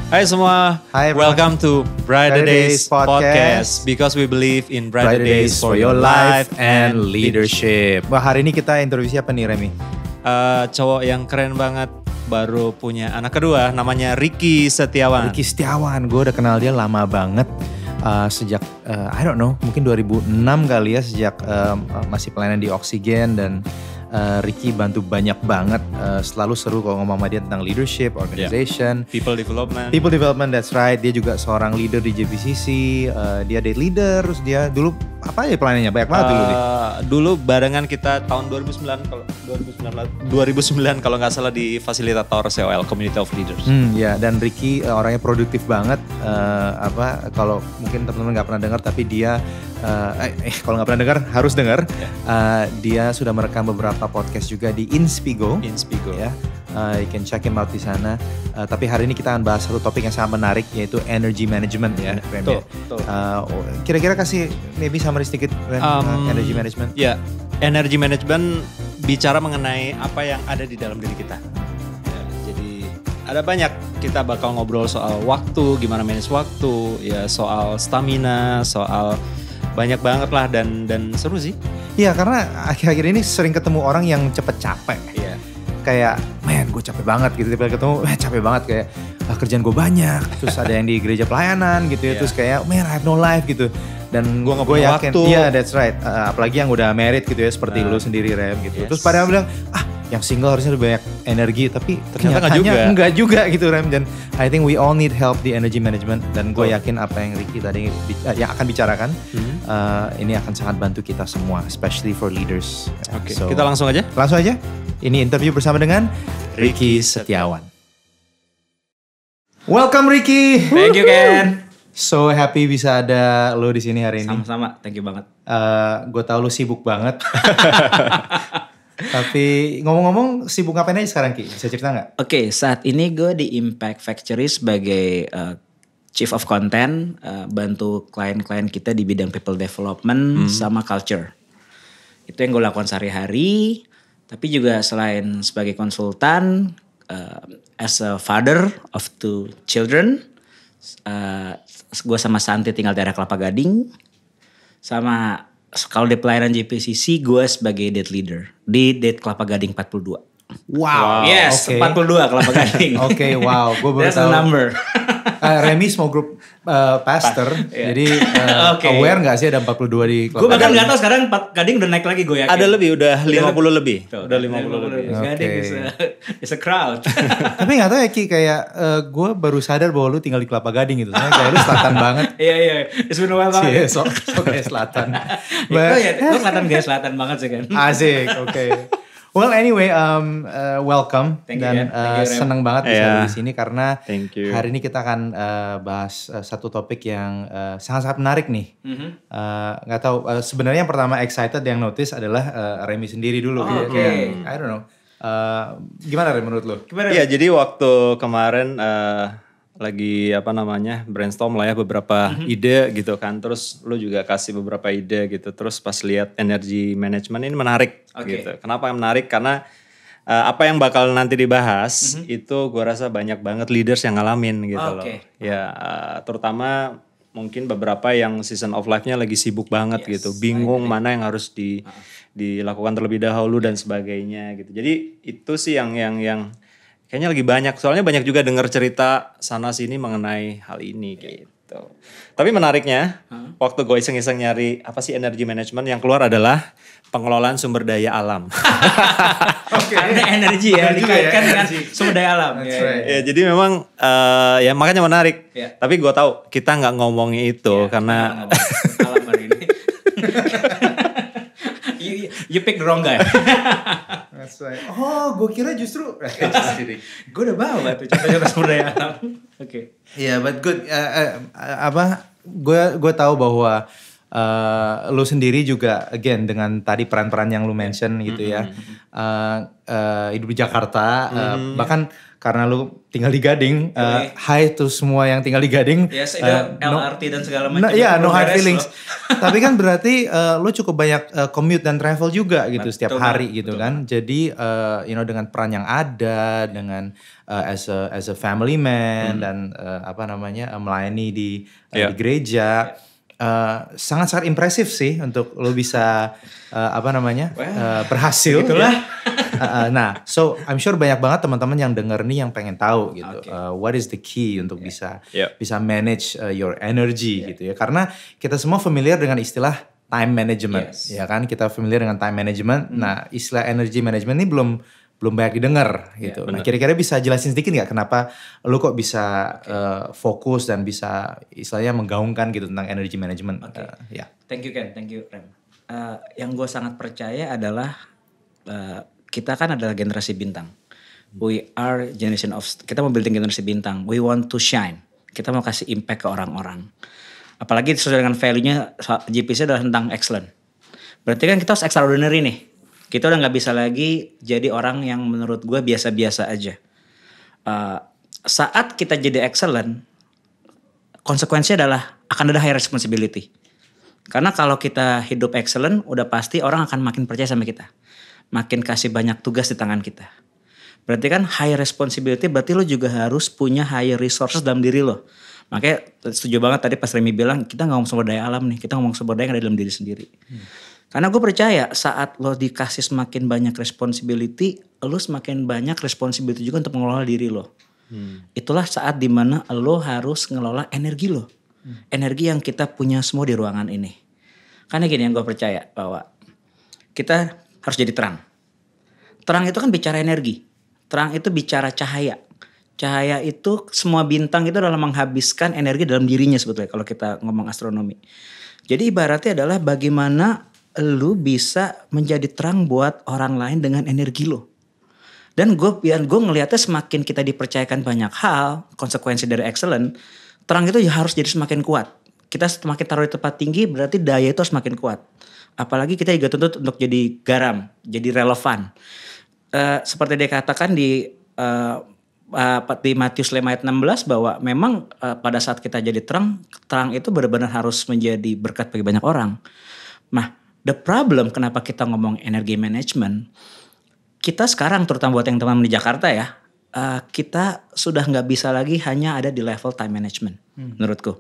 Hai semua, Hi everyone. welcome to Brighter Days Podcast. Because we believe in brighter days for your life and leadership. Wah, hari ini kita interview siapa nih, Remy? Cowok yang keren banget, baru punya anak kedua, namanya Ricky Setiawan. Ricky Setiawan, gue udah kenal dia lama banget. Sejak, I don't know, mungkin 2006 kali ya, sejak masih pelayanan di Oksigen. Dan Ricky bantu banyak banget, selalu seru kalau ngomong sama dia tentang leadership, organization, People development. People development, that's right. Dia juga seorang leader di JPCC, dia date leader, terus dia dulu apa ya pelayanannya, banyak banget dulu nih. Dulu barengan kita tahun 2009 kalau nggak salah di fasilitator COL, Community of Leaders. Ya, dan Ricky orangnya produktif banget. Kalau mungkin teman-teman nggak pernah dengar, tapi dia kalau nggak pernah dengar harus dengar. Dia sudah merekam beberapa podcast juga di Inspigo. Ya, you can check him out di sana. Tapi hari ini kita akan bahas satu topik yang sangat menarik, yaitu energy management ya. Betul. Kira-kira kasih maybe summary sedikit energy management. Ya, energy management bicara mengenai apa yang ada di dalam diri kita. Ya, jadi ada banyak, kita bakal ngobrol soal waktu, gimana manage waktu, ya soal stamina, soal banyak banget lah, dan seru sih. Iya, karena akhir-akhir ini sering ketemu orang yang cepet capek. Iya. Kayak, man gue capek banget gitu. Tiba-tiba ketemu, capek banget kayak kerjaan gue banyak. Terus ada yang di gereja pelayanan gitu ya. Yeah. Terus kayak, man I have no life gitu. Dan Gua nggak punya yakin, waktu. iya that's right. Apalagi yang udah married gitu ya, seperti lu sendiri Rem gitu. Yes. Terus pada bilang, yang single harusnya lebih banyak energi. Tapi Ternyata kenyataannya nggak enggak juga gitu Rem. Dan I think we all need help di energy management. Dan gue yakin apa yang Ricky tadi yang akan bicarakan, ini akan sangat bantu kita semua, especially for leaders. Oke, So, kita langsung aja. Langsung aja. Ini interview bersama dengan Ricky Setiawan. Welcome Ricky. Thank you Ken. So happy bisa ada lo di sini hari ini. Sama-sama, thank you banget. Gue tahu lo sibuk banget. Tapi ngomong-ngomong sibuk ngapain aja sekarang Ki? Bisa cerita nggak? Oke, saat ini gue di Impact Factory sebagai Chief of Content, bantu klien-klien kita di bidang people development sama culture. Itu yang gue lakukan sehari-hari. Tapi juga selain sebagai konsultan, as a father of 2 children, gue sama Santi tinggal daerah Kelapa Gading. Sama kalau di pelayanan JPCC, gue sebagai date leader di Date Kelapa Gading 42. Wow. Yes, okay. 42 Kelapa Gading. Oke, wow. Gue baru That's tahu. the number. Remy small group pastor. Yeah. Jadi aware nggak sih ada 42 di Gue bahkan gak tau sekarang Gading udah naik lagi gue yakin. Ada lebih, udah 50 lebih. Tuh, Udah 50 lebih. Gading Okay. is a crowd. Tapi gak tau ya Ki, kayak gue baru sadar bahwa lu tinggal di Kelapa Gading gitu. Soalnya kayak lu selatan banget. Iya, it's been a while banget. So kayak selatan. Lu kelihatan gaya selatan banget sih kan. Asik, oke. Well anyway, welcome. Thank you, dan Thank you, Rem. senang banget bisa Yeah. di sini karena Thank you. hari ini kita akan bahas satu topik yang sangat-sangat menarik nih. Nggak tahu, sebenarnya yang pertama excited yang notice adalah Remy sendiri dulu. Oh, Kayak, oke. kayak, I don't know. Gimana Rem menurut lu? Gimana? Iya, jadi waktu kemarin lagi brainstorm lah ya beberapa ide gitu kan. Terus lu juga kasih beberapa ide gitu. Terus pas lihat energy management ini menarik gitu. Kenapa menarik? Karena apa yang bakal nanti dibahas itu gua rasa banyak banget leaders yang ngalamin gitu loh. Ya, terutama mungkin beberapa yang season of life-nya lagi sibuk banget gitu. Bingung mana yang harus dilakukan terlebih dahulu dan sebagainya gitu. Jadi itu sih yang kayaknya lagi banyak, soalnya banyak juga dengar cerita sana sini mengenai hal ini gitu. Tapi menariknya, waktu gue iseng-iseng nyari apa sih energy management, yang keluar adalah pengelolaan sumber daya alam. Karena energi ya dikaitkan dengan sumber daya alam. Ya, jadi memang ya makanya menarik. Yeah. Tapi gue tahu kita nggak ngomongin itu karena alam hari ini. You pick the wrong guy. That's right. Oh, gue kira justru. Gue udah bawa tuh contoh-contoh sumber daya alam. Oke. Yeah, but good. Gue tahu bahwa lu sendiri juga, again dengan tadi peran-peran yang lu mention gitu ya, hidup di Jakarta, bahkan karena lu tinggal di Gading, hi to semua yang tinggal di Gading. Yes, ada LRT dan segala macam. No hard feelings. Tapi kan berarti lu cukup banyak commute dan travel juga gitu setiap hari gitu kan. Jadi dengan peran yang ada, dengan as a family man dan melayani di gereja. Sangat-sangat impresif sih untuk lo bisa berhasil. Itulah. Nah, so I'm sure banyak banget teman-teman yang denger nih yang pengen tahu gitu. What is the key untuk bisa manage your energy gitu ya? Karena kita semua familiar dengan istilah time management, ya kan? Kita familiar dengan time management. Nah, istilah energy management ini belum banyak didengar gitu. Nah, kira-kira bisa jelasin sedikit nggak kenapa lu kok bisa fokus dan bisa istilahnya menggaungkan gitu tentang energy management? Thank you Ken, thank you Rem. Yang gue sangat percaya adalah kita kan adalah generasi bintang. We are generation of, kita mau building generasi bintang. We want to shine. Kita mau kasih impact ke orang-orang. Apalagi sesuai dengan value-nya GPC adalah tentang excellent. Berarti kan kita harus extraordinary nih. Kita udah gak bisa lagi jadi orang yang menurut gue biasa-biasa aja. Saat kita jadi excellent, konsekuensinya adalah akan ada high responsibility. Karena kalau kita hidup excellent, udah pasti orang akan makin percaya sama kita. Makin kasih banyak tugas di tangan kita. Berarti kan high responsibility berarti lo juga harus punya high resources dalam diri lo. Makanya setuju banget tadi pas Remy bilang kita gak ngomong sumber daya alam nih, kita ngomong sumber daya yang ada dalam diri sendiri. Karena gue percaya saat lo dikasih semakin banyak responsibility, lo semakin banyak responsibility juga untuk mengelola diri lo. Itulah saat dimana lo harus ngelola energi lo. Energi yang kita punya semua di ruangan ini. Karena gini yang gue percaya bahwa kita harus jadi terang. Terang itu kan bicara energi. Terang itu bicara cahaya. Cahaya itu semua bintang itu adalah menghabiskan energi dalam dirinya sebetulnya kalau kita ngomong astronomi. Jadi ibaratnya adalah bagaimana lu bisa menjadi terang buat orang lain dengan energi lo. Dan gue ngelihatnya semakin kita dipercayakan banyak hal, konsekuensi dari excellent, terang itu harus jadi semakin kuat. Kita semakin taruh di tempat tinggi berarti daya itu semakin kuat. Apalagi kita juga tuntut untuk jadi garam, jadi relevan. Seperti dia katakan di Matius 5 ayat 16 bahwa memang pada saat kita jadi terang itu benar-benar harus menjadi berkat bagi banyak orang. Nah, the problem kenapa kita ngomong energi management, kita sekarang terutama buat yang teman-teman di Jakarta ya, kita sudah nggak bisa lagi hanya ada di level time management menurutku.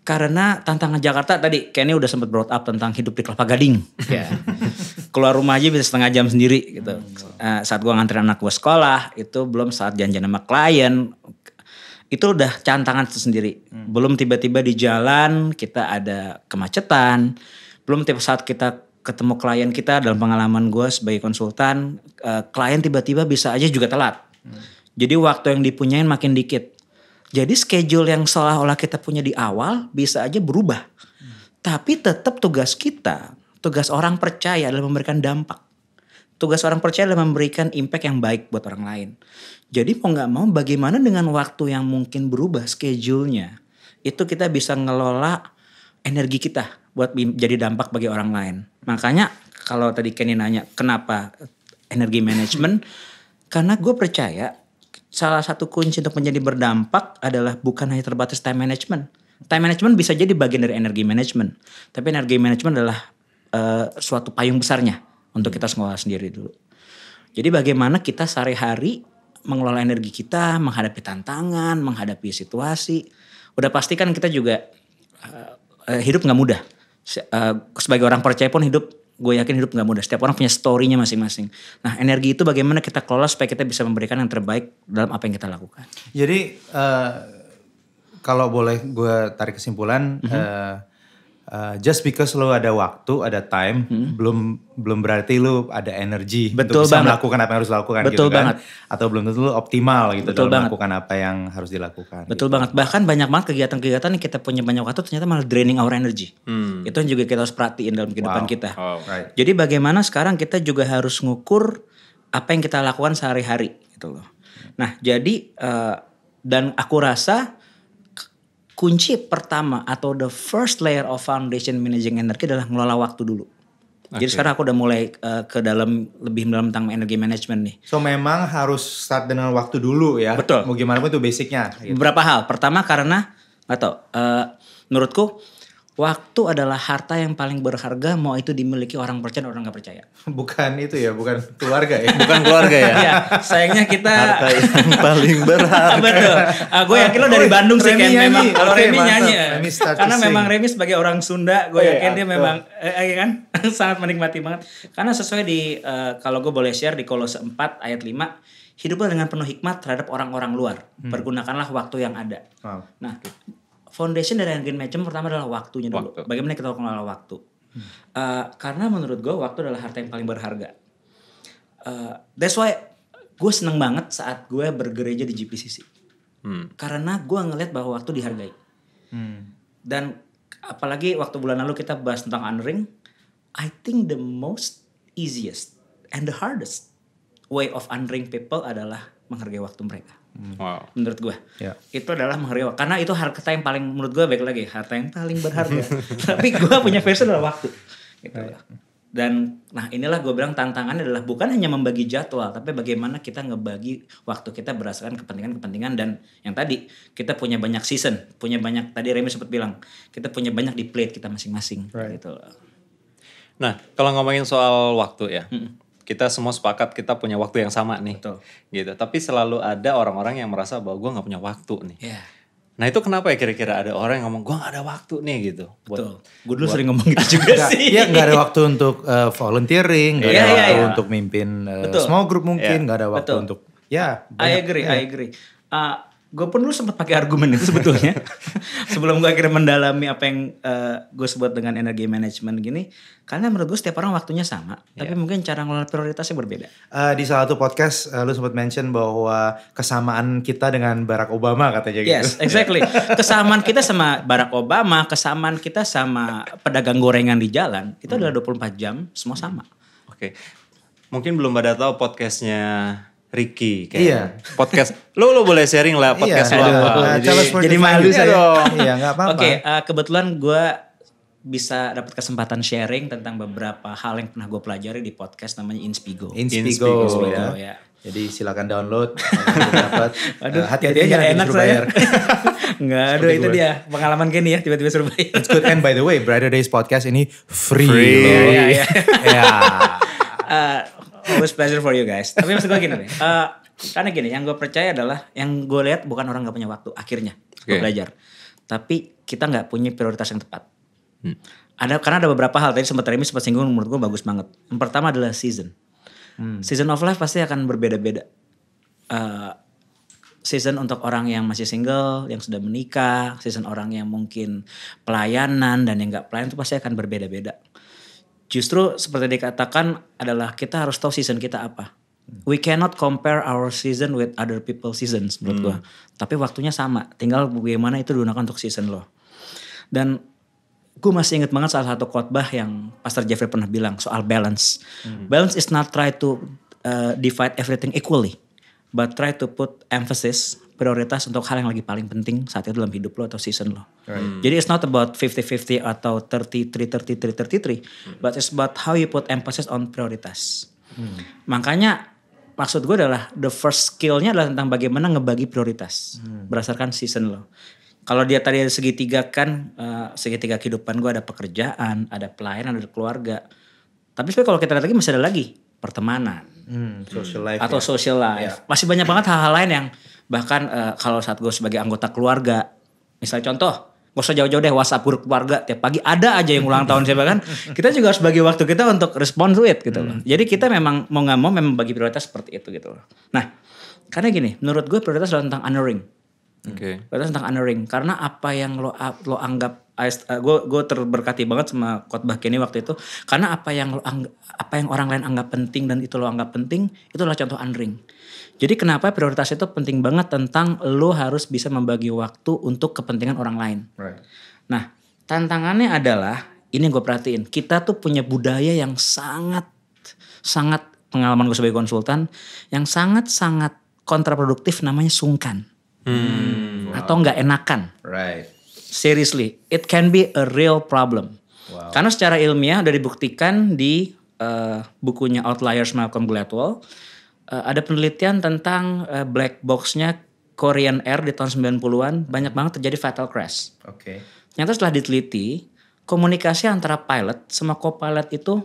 Karena tantangan Jakarta tadi Kenny udah sempat brought up tentang hidup di Kelapa Gading. Keluar rumah aja bisa setengah jam sendiri gitu. Saat gue nganterin anak gue sekolah itu belum saat janjian sama klien. Itu udah tantangan sendiri. Belum tiba-tiba di jalan kita ada kemacetan. Belum tiba saat kita ketemu klien kita dalam pengalaman gue sebagai konsultan. Klien tiba-tiba bisa aja juga telat. Jadi waktu yang dipunyain makin dikit. Jadi schedule yang seolah-olah kita punya di awal bisa aja berubah. Tapi tetap tugas kita, tugas orang percaya adalah memberikan dampak. Tugas orang percaya adalah memberikan impact yang baik buat orang lain. Jadi mau gak mau bagaimana dengan waktu yang mungkin berubah schedule-nya. Itu kita bisa ngelola energi kita buat jadi dampak bagi orang lain. Makanya kalau tadi Kenny nanya kenapa energi management. Karena gue percaya salah satu kunci untuk menjadi berdampak adalah bukan hanya terbatas time management. Time management bisa jadi bagian dari energi management. Tapi energi management adalah suatu payung besarnya untuk kita mengelola sendiri dulu. Jadi bagaimana kita sehari-hari mengelola energi kita, menghadapi tantangan, menghadapi situasi. Udah pasti kan kita juga hidup gak mudah. Sebagai orang percaya pun gue yakin hidup gak mudah. Setiap orang punya story-nya masing-masing. Nah energi itu bagaimana kita kelola supaya kita bisa memberikan yang terbaik dalam apa yang kita lakukan. Jadi kalau boleh gue tarik kesimpulan, just because lo ada waktu, ada time, belum berarti lo ada energi untuk bisa melakukan apa yang harus dilakukan. Betul gitu banget. Kan? Atau belum tentu lo optimal gitu Betul dalam banget. melakukan apa yang harus dilakukan. Betul gitu. banget. Bahkan banyak banget kegiatan-kegiatan yang kita punya banyak waktu ternyata malah draining our energy. Itu yang juga kita harus perhatiin dalam kehidupan kita. Right. Jadi bagaimana sekarang kita juga harus ngukur apa yang kita lakukan sehari-hari gitu loh. Nah jadi dan aku rasa kunci pertama atau the first layer of foundation managing energy adalah ngelola waktu dulu. Jadi sekarang aku udah mulai ke lebih dalam tentang energi management nih. So memang harus start dengan waktu dulu ya. Betul. Mau gimana pun itu basicnya. Gitu. Beberapa hal. Pertama karena menurutku waktu adalah harta yang paling berharga, mau itu dimiliki orang percaya orang nggak percaya. Bukan itu ya, bukan keluarga ya. Bukan keluarga ya. Iya, sayangnya kita Harta yang paling berharga. betul. Gue yakin lo dari Bandung sih Remy kan nyanyi. memang. Kalau Oke, Remy mantap. nyanyi, Remy start to karena sing. memang Remy sebagai orang Sunda, gue yakin dia betul. memang kan sangat menikmati banget. Karena sesuai di kalau gue boleh share di Kolose 4 ayat 5, hiduplah dengan penuh hikmat terhadap orang-orang luar. Pergunakanlah waktu yang ada. Wow. Nah, foundation dari energi management pertama adalah waktunya dulu. Waktu. Bagaimana kita mengelola waktu? Karena menurut gue waktu adalah harta yang paling berharga. That's why gue seneng banget saat gue bergereja di GPCC. Karena gue ngeliat bahwa waktu dihargai. Dan apalagi waktu bulan lalu kita bahas tentang honoring, I think the most easiest and the hardest way of honoring people adalah menghargai waktu mereka. Wow. Menurut gue Ya. itu adalah menghargai waktu. Karena itu harta yang paling, menurut gue baik lagi, harta yang paling berharga. Tapi gue punya versi adalah waktu gitu. Dan nah inilah gue bilang tantangannya adalah bukan hanya membagi jadwal, tapi bagaimana kita ngebagi waktu kita berdasarkan kepentingan-kepentingan. Dan yang tadi kita punya banyak season, punya banyak, tadi Remy sempat bilang kita punya banyak di plate kita masing-masing gitu. Nah, kalau ngomongin soal waktu ya, kita semua sepakat kita punya waktu yang sama nih. Betul. Gitu. Tapi selalu ada orang-orang yang merasa bahwa gue nggak punya waktu nih. Yeah. Nah itu kenapa ya kira-kira ada orang yang ngomong gue nggak ada waktu nih gitu. Betul. Gue dulu sering ngomong gitu juga sih. Iya, nggak ada waktu untuk volunteering, nggak ada Iya, waktu iya. untuk mimpin Betul. small group mungkin, nggak ada waktu Betul. untuk ya. I agree. Gue pun dulu sempat pakai argumen itu sebetulnya sebelum gue akhirnya mendalami apa yang gue sebut dengan energi management gini. Karena menurut gue setiap orang waktunya sama, tapi mungkin cara ngelola prioritasnya berbeda. Di salah satu podcast lu sempat mention bahwa kesamaan kita dengan Barack Obama katanya gitu. Yes, exactly. Kesamaan kita sama Barack Obama, kesamaan kita sama pedagang gorengan di jalan, itu adalah 24 jam, semua sama. Oke. Mungkin belum pada tahu podcastnya Ricky. Iya. Podcast. Lu boleh sharing lah podcast lu apa. Jadi malu Iya saya. dong. Iya, nggak apa-apa. Oke, kebetulan gue bisa dapat kesempatan sharing tentang beberapa hal yang pernah gue pelajari di podcast namanya Inspigo. Inspigo, Inspigo, ya. ya. Jadi silakan download. Dapat. Aduh, Hati-hati aja jangan enak disuruh saya. bayar. Enggak, aduh itu dia pengalaman Kenny ya, tiba-tiba suruh bayar. It's good. And by the way, Brighter Days podcast ini free. Free. loh. Iya. Ya. Always pleasure for you guys. Tapi maksud gue gini nih, karena gini, yang gue percaya adalah, yang gue lihat bukan orang gak punya waktu akhirnya gue belajar. Tapi kita gak punya prioritas yang tepat. Karena ada beberapa hal, tadi Remy sempat singgung, menurut gue bagus banget. Yang pertama adalah season. Season of life pasti akan berbeda-beda. Season untuk orang yang masih single, yang sudah menikah, season orang yang mungkin pelayanan dan yang gak pelayan itu pasti akan berbeda-beda. Justru seperti dikatakan adalah kita harus tahu season kita apa. We cannot compare our season with other people's seasons menurut gua. Tapi waktunya sama, tinggal bagaimana itu digunakan untuk season lo. Dan gue masih inget banget salah satu khotbah yang Pastor Jeffrey pernah bilang soal balance. Balance is not try to divide everything equally, but try to put emphasis, prioritas untuk hal yang lagi paling penting saat itu dalam hidup lo atau season lo. Jadi it's not about 50-50 atau 33-33, but it's about how you put emphasis on prioritas. Makanya maksud gue adalah the first skillnya adalah tentang bagaimana ngebagi prioritas berdasarkan season lo. Kalau dia tadi ada segitiga kan, segitiga kehidupan gue ada pekerjaan, ada pelayanan, ada keluarga. Tapi kalau kita lihat lagi masih ada lagi pertemanan, Social life. atau ya. social life. Masih banyak banget hal-hal lain yang bahkan kalau saat gue sebagai anggota keluarga, misalnya contoh, gak usah jauh-jauh deh WhatsApp grup keluarga tiap pagi ada aja yang ulang tahun siapa kan. Kita juga harus bagi waktu kita untuk respond to it gitu loh. Jadi kita memang mau gak mau memang bagi prioritas seperti itu gitu loh. Nah, karena gini, menurut gue prioritas adalah tentang honoring. Prioritas tentang honoring. Karena apa yang lo anggap, gue terberkati banget sama khotbah Kenny waktu itu. Karena apa yang orang lain anggap penting dan itu lo anggap penting, itu adalah contoh honoring. Jadi kenapa prioritas itu penting banget tentang lo harus bisa membagi waktu untuk kepentingan orang lain. Right. Nah, tantangannya adalah, ini gue perhatiin, kita tuh punya budaya yang sangat pengalaman gue sebagai konsultan, yang sangat kontraproduktif namanya sungkan. Atau nggak enakan. Right. Seriously, it can be a real problem. Wow. Karena secara ilmiah udah dibuktikan di bukunya Outliers Malcolm Gladwell, ada penelitian tentang black box-nya Korean Air di tahun 90-an banyak banget terjadi fatal crash. Oke. Ternyata setelah diteliti, komunikasi antara pilot sama co-pilot itu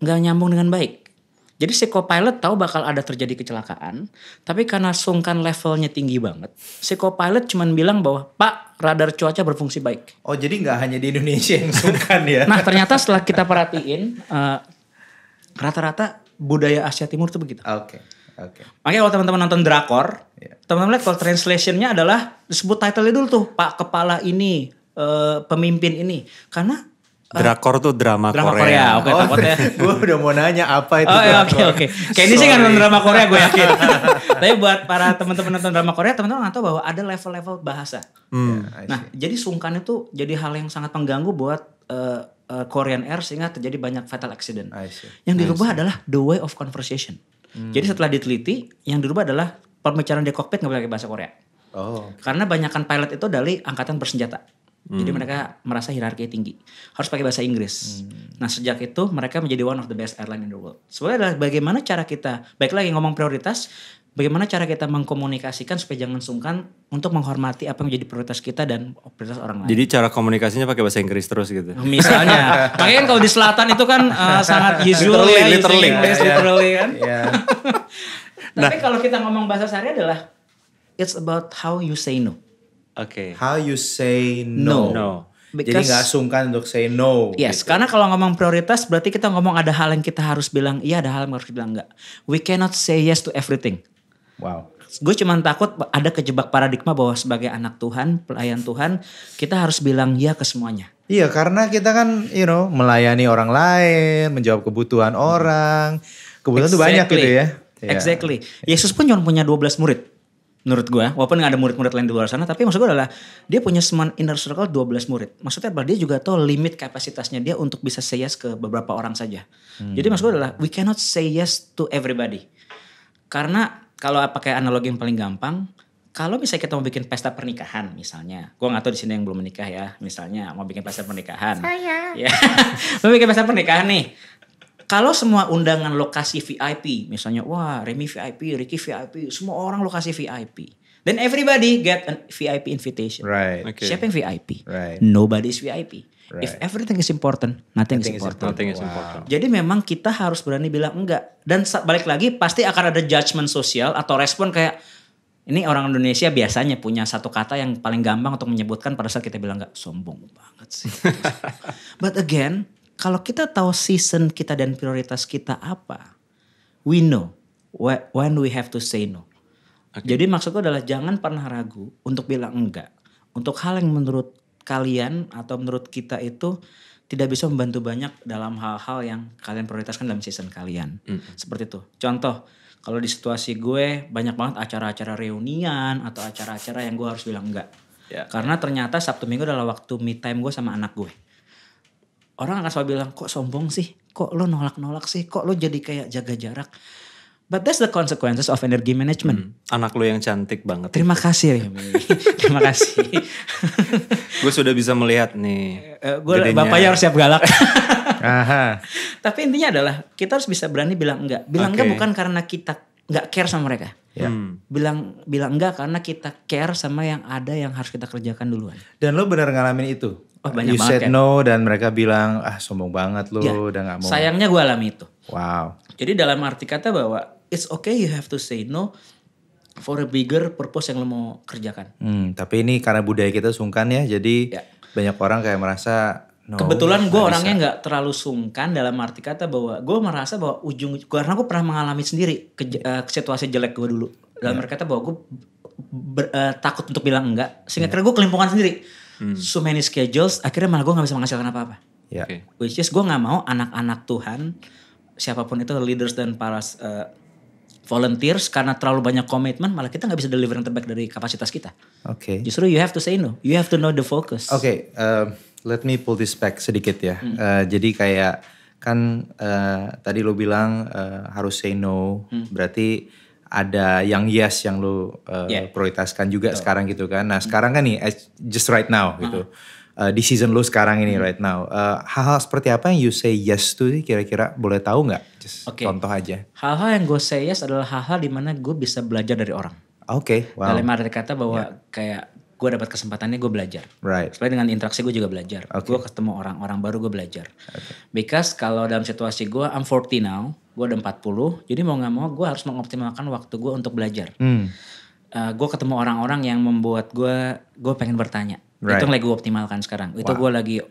nggak nyambung dengan baik. Jadi si co-pilot tahu bakal ada terjadi kecelakaan, tapi karena sungkan levelnya tinggi banget, si co-pilot cuman bilang bahwa Pak, radar cuaca berfungsi baik. Oh jadi nggak hanya di Indonesia yang sungkan ya? Nah ternyata setelah kita perhatiin, rata-rata budaya Asia Timur tuh begitu. Oke. Makanya kalau teman-teman nonton drakor, teman-teman lihat kalau translationnya adalah disebut title-nya dulu tuh, Pak Kepala ini, pemimpin ini, karena Drakor tuh drama Korea. Oke, takutnya. Gue udah mau nanya apa itu Oke. Kayak ini sih kan nonton drama Korea gue yakin. Tapi buat para teman-teman nonton drama Korea, teman-teman nggak tahu bahwa ada level-level bahasa. Nah, jadi sungkan itu jadi hal yang sangat mengganggu buat Korean Air sehingga terjadi banyak fatal accident. Yang dirubah adalah the way of conversation. Jadi setelah diteliti, yang dirubah adalah pembicaraan di kokpit nggak boleh pakai bahasa Korea. Karena banyakkan pilot itu dari angkatan bersenjata. Jadi mereka merasa hierarki tinggi. Harus pakai bahasa Inggris. Nah sejak itu mereka menjadi one of the best airline in the world. Sebenarnya adalah bagaimana cara kita, baik lagi ngomong prioritas, bagaimana cara kita mengkomunikasikan supaya jangan sungkan untuk menghormati apa yang menjadi prioritas kita dan prioritas orang lain. Jadi cara komunikasinya pakai bahasa Inggris terus gitu. Misalnya. Makanya kan kalau di selatan itu kan sangat usual literally kan. Tapi kalau kita ngomong bahasa sehari adalah it's about how you say no. Oke. How you say no. Jadi gak sungkan untuk say no. Yes, gitu. karena kalau ngomong prioritas berarti kita ngomong ada hal yang kita harus bilang iya, ada hal yang harus bilang enggak. We cannot say yes to everything. Wow. Gue cuman takut ada kejebak paradigma bahwa sebagai anak Tuhan, pelayan Tuhan, kita harus bilang ya ke semuanya. Iya, karena kita kan melayani orang lain, menjawab kebutuhan orang. Kebutuhan itu banyak gitu ya. Exactly. Yesus pun cuma punya 12 murid. Menurut gue, walaupun gak ada murid-murid lain di luar sana, tapi maksud gue adalah dia punya semua inner circle 12 murid. Maksudnya apa? Dia juga tahu limit kapasitasnya dia untuk bisa say yes ke beberapa orang saja. Jadi maksud gue adalah we cannot say yes to everybody. Karena kalau pakai analogi yang paling gampang, kalau misalnya kita mau bikin pesta pernikahan misalnya, gue gak tahu di sini yang belum menikah ya, misalnya mau bikin pesta pernikahan. Ya, mau bikin pesta pernikahan nih. Kalau semua undangan lokasi VIP, misalnya wah Remy VIP, Ricky VIP, semua orang lokasi VIP. Then everybody get a VIP invitation. Right. Okay. Siapa yang VIP? Right. Nobody is VIP. Right. If everything is important, nothing is important. Nothing is important. Jadi memang kita harus berani bilang enggak. Dan balik lagi pasti akan ada judgement sosial atau respon kayak, ini orang Indonesia biasanya punya satu kata yang paling gampang untuk menyebutkan pada saat kita bilang enggak, sombong banget sih. But again, kalau kita tahu season kita dan prioritas kita apa, we know when we have to say no. Okay. Jadi maksudku adalah jangan pernah ragu untuk bilang enggak. Untuk hal yang menurut kalian atau menurut kita itu tidak bisa membantu banyak dalam hal-hal yang kalian prioritaskan dalam season kalian. Seperti itu. Contoh, kalau di situasi gue banyak banget acara-acara reunian atau acara-acara yang gue harus bilang enggak. Karena ternyata Sabtu Minggu adalah waktu me time gue sama anak gue. Orang akan selalu bilang, kok sombong sih? Kok lo nolak-nolak sih? Kok lo jadi kayak jaga jarak? But that's the consequences of energy management. Anak lo yang cantik banget. Terima kasih Remy. Terima kasih. Gue sudah bisa melihat nih. Bapaknya harus siap galak. Aha. Tapi intinya adalah kita harus bisa berani bilang enggak. Bilang enggak bukan karena kita enggak care sama mereka. Bilang enggak karena kita care sama yang ada yang harus kita kerjakan duluan. Dan lo benar ngalamin itu? Oh, banyak you banget said no dan mereka bilang sombong banget lo udah gak mau. Sayangnya gue alami itu. Wow. Jadi dalam arti kata bahwa it's okay you have to say no for a bigger purpose yang lo mau kerjakan. Tapi ini karena budaya kita sungkan ya, jadi banyak orang kayak merasa no. Kebetulan gue orangnya gak terlalu sungkan dalam arti kata bahwa gue merasa bahwa karena gue pernah mengalami sendiri situasi jelek gue dulu. Dalam arti kata bahwa gue takut untuk bilang enggak, sehingga karena gue kelimpungan sendiri. So many schedules, akhirnya malah gue gak bisa menghasilkan apa-apa. Which is gue gak mau anak-anak Tuhan, siapapun itu leaders dan para volunteers, karena terlalu banyak komitmen, malah kita gak bisa deliver yang terbaik dari kapasitas kita. Justru you have to say no, you have to know the focus. Let me pull this back sedikit ya. Jadi kayak kan tadi lo bilang harus say no, berarti ada yang yes yang lo prioritaskan juga sekarang gitu kan. Nah sekarang kan nih just right now gitu. di season lu sekarang ini right now. Hal-hal seperti apa yang you say yes to sih kira-kira, boleh tahu nggak? Contoh aja. Hal-hal yang gue say yes adalah hal-hal dimana gue bisa belajar dari orang. Oke, wow. Dalam arti kata bahwa kayak gue dapat kesempatannya gue belajar. Right. Selain dengan interaksi gue juga belajar. Gue ketemu orang-orang baru gue belajar. Because kalau dalam situasi gue, I'm 40 now, gue udah 40. Jadi mau gak mau gue harus mengoptimalkan waktu gue untuk belajar. Gue ketemu orang-orang yang membuat gue pengen bertanya. Itu yang lagi gue optimalkan sekarang. Itu gue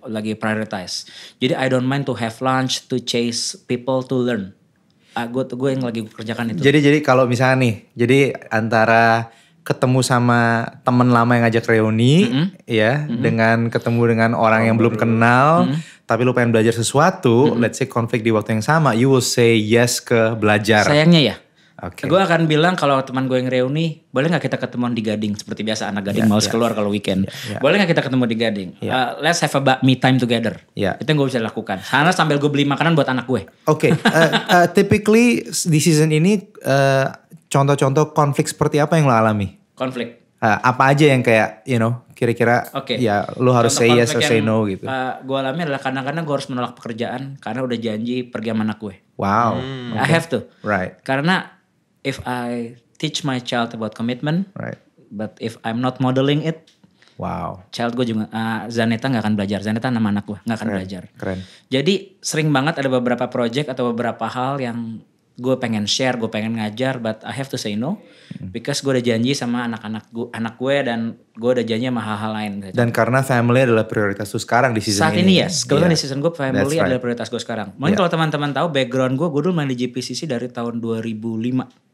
lagi prioritize. Jadi I don't mind to have lunch, to chase people, to learn. Gue yang lagi kerjakan itu. Jadi kalau misalnya nih, jadi antara ketemu sama temen lama yang ngajak reuni, dengan ketemu dengan orang yang belum kenal, tapi lu pengen belajar sesuatu, let's say konflik di waktu yang sama, you will say yes ke belajar. Sayangnya ya. Okay. Gue akan bilang kalau teman gue yang reuni, boleh gak kita ketemuan di Gading? Seperti biasa anak Gading males keluar kalau weekend. Boleh gak kita ketemu di Gading? Let's have a me time together. Itu yang gue bisa lakukan. Sana sambil gue beli makanan buat anak gue. Oke, typically di season ini contoh-contoh konflik seperti apa yang lo alami? Konflik. Apa aja yang kayak, kira-kira ya lo harus say yes or say no gitu. Gue alami adalah kadang-kadang gue harus menolak pekerjaan karena udah janji pergi sama anak gue. Wow. I have to. Right. Karena if I teach my child about commitment, but if I'm not modeling it, child gue juga, Zaneta gak akan belajar. Zaneta nama anak gue, gak akan belajar. Keren. Jadi sering banget ada beberapa project atau beberapa hal yang gue pengen share, gue pengen ngajar, but I have to say no. Because gue udah janji sama anak gue dan gue udah janji sama hal-hal lain. Dan karena family adalah prioritas lu sekarang di season saat ini. Saat ini kalau di season gue family adalah prioritas gue sekarang. Mungkin kalau teman-teman tahu background gue dulu main di JPCC dari tahun 2005.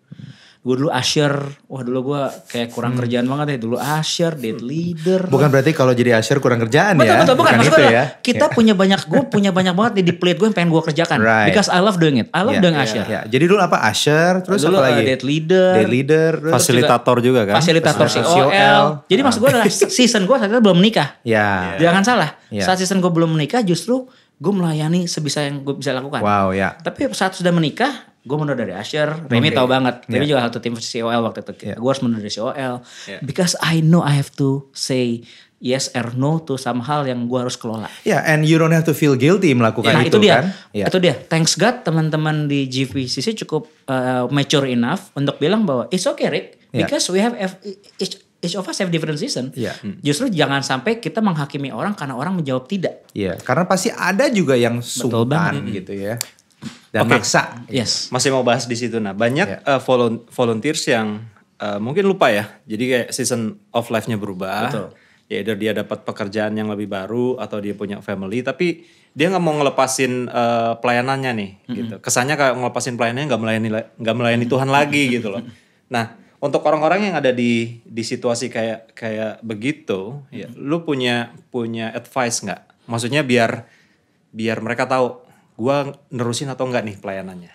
Gue dulu usher, dulu gue kayak kurang kerjaan banget ya. Dulu usher, date leader. Bukan berarti kalau jadi usher kurang kerjaan betul, ya. Betul, bukan itu ya. Kita punya banyak, gue punya banyak banget di plate gue yang pengen gue kerjakan. Because I love doing it. I love doing usher. Jadi dulu apa? Usher, terus dulu, apa lagi? Date leader. Fasilitator juga kan? Fasilitator COL. Jadi maksud gue adalah season gue saat itu belum menikah. Jangan salah. Saat season gue belum menikah justru gue melayani sebisa yang gue bisa lakukan. Tapi saat sudah menikah, gue mundur dari Usher. Remy tahu banget. Remy juga satu tim COL waktu itu. Gue harus mundur dari COL. Because I know I have to say yes or no to some hal yang gue harus kelola. And you don't have to feel guilty melakukan itu kan. Itu dia. Thanks God teman-teman di GVCC cukup mature enough untuk bilang bahwa it's okay Rick. Because we have each of us have different season. Justru jangan sampai kita menghakimi orang karena orang menjawab tidak. Karena pasti ada juga yang sungkan gitu ya. Dan maksa. Masih mau bahas di situ. Nah, banyak volunteers yang mungkin lupa ya. Jadi kayak season of life-nya berubah. Betul. Ya either dia dapat pekerjaan yang lebih baru atau dia punya family, tapi dia nggak mau ngelepasin pelayanannya nih. Gitu. Kesannya kayak ngelepasin pelayanannya nggak melayani Tuhan lagi gitu loh. Nah, untuk orang-orang yang ada di situasi kayak begitu, ya, lu punya advice nggak? Maksudnya biar mereka tahu gue nerusin atau enggak nih pelayanannya.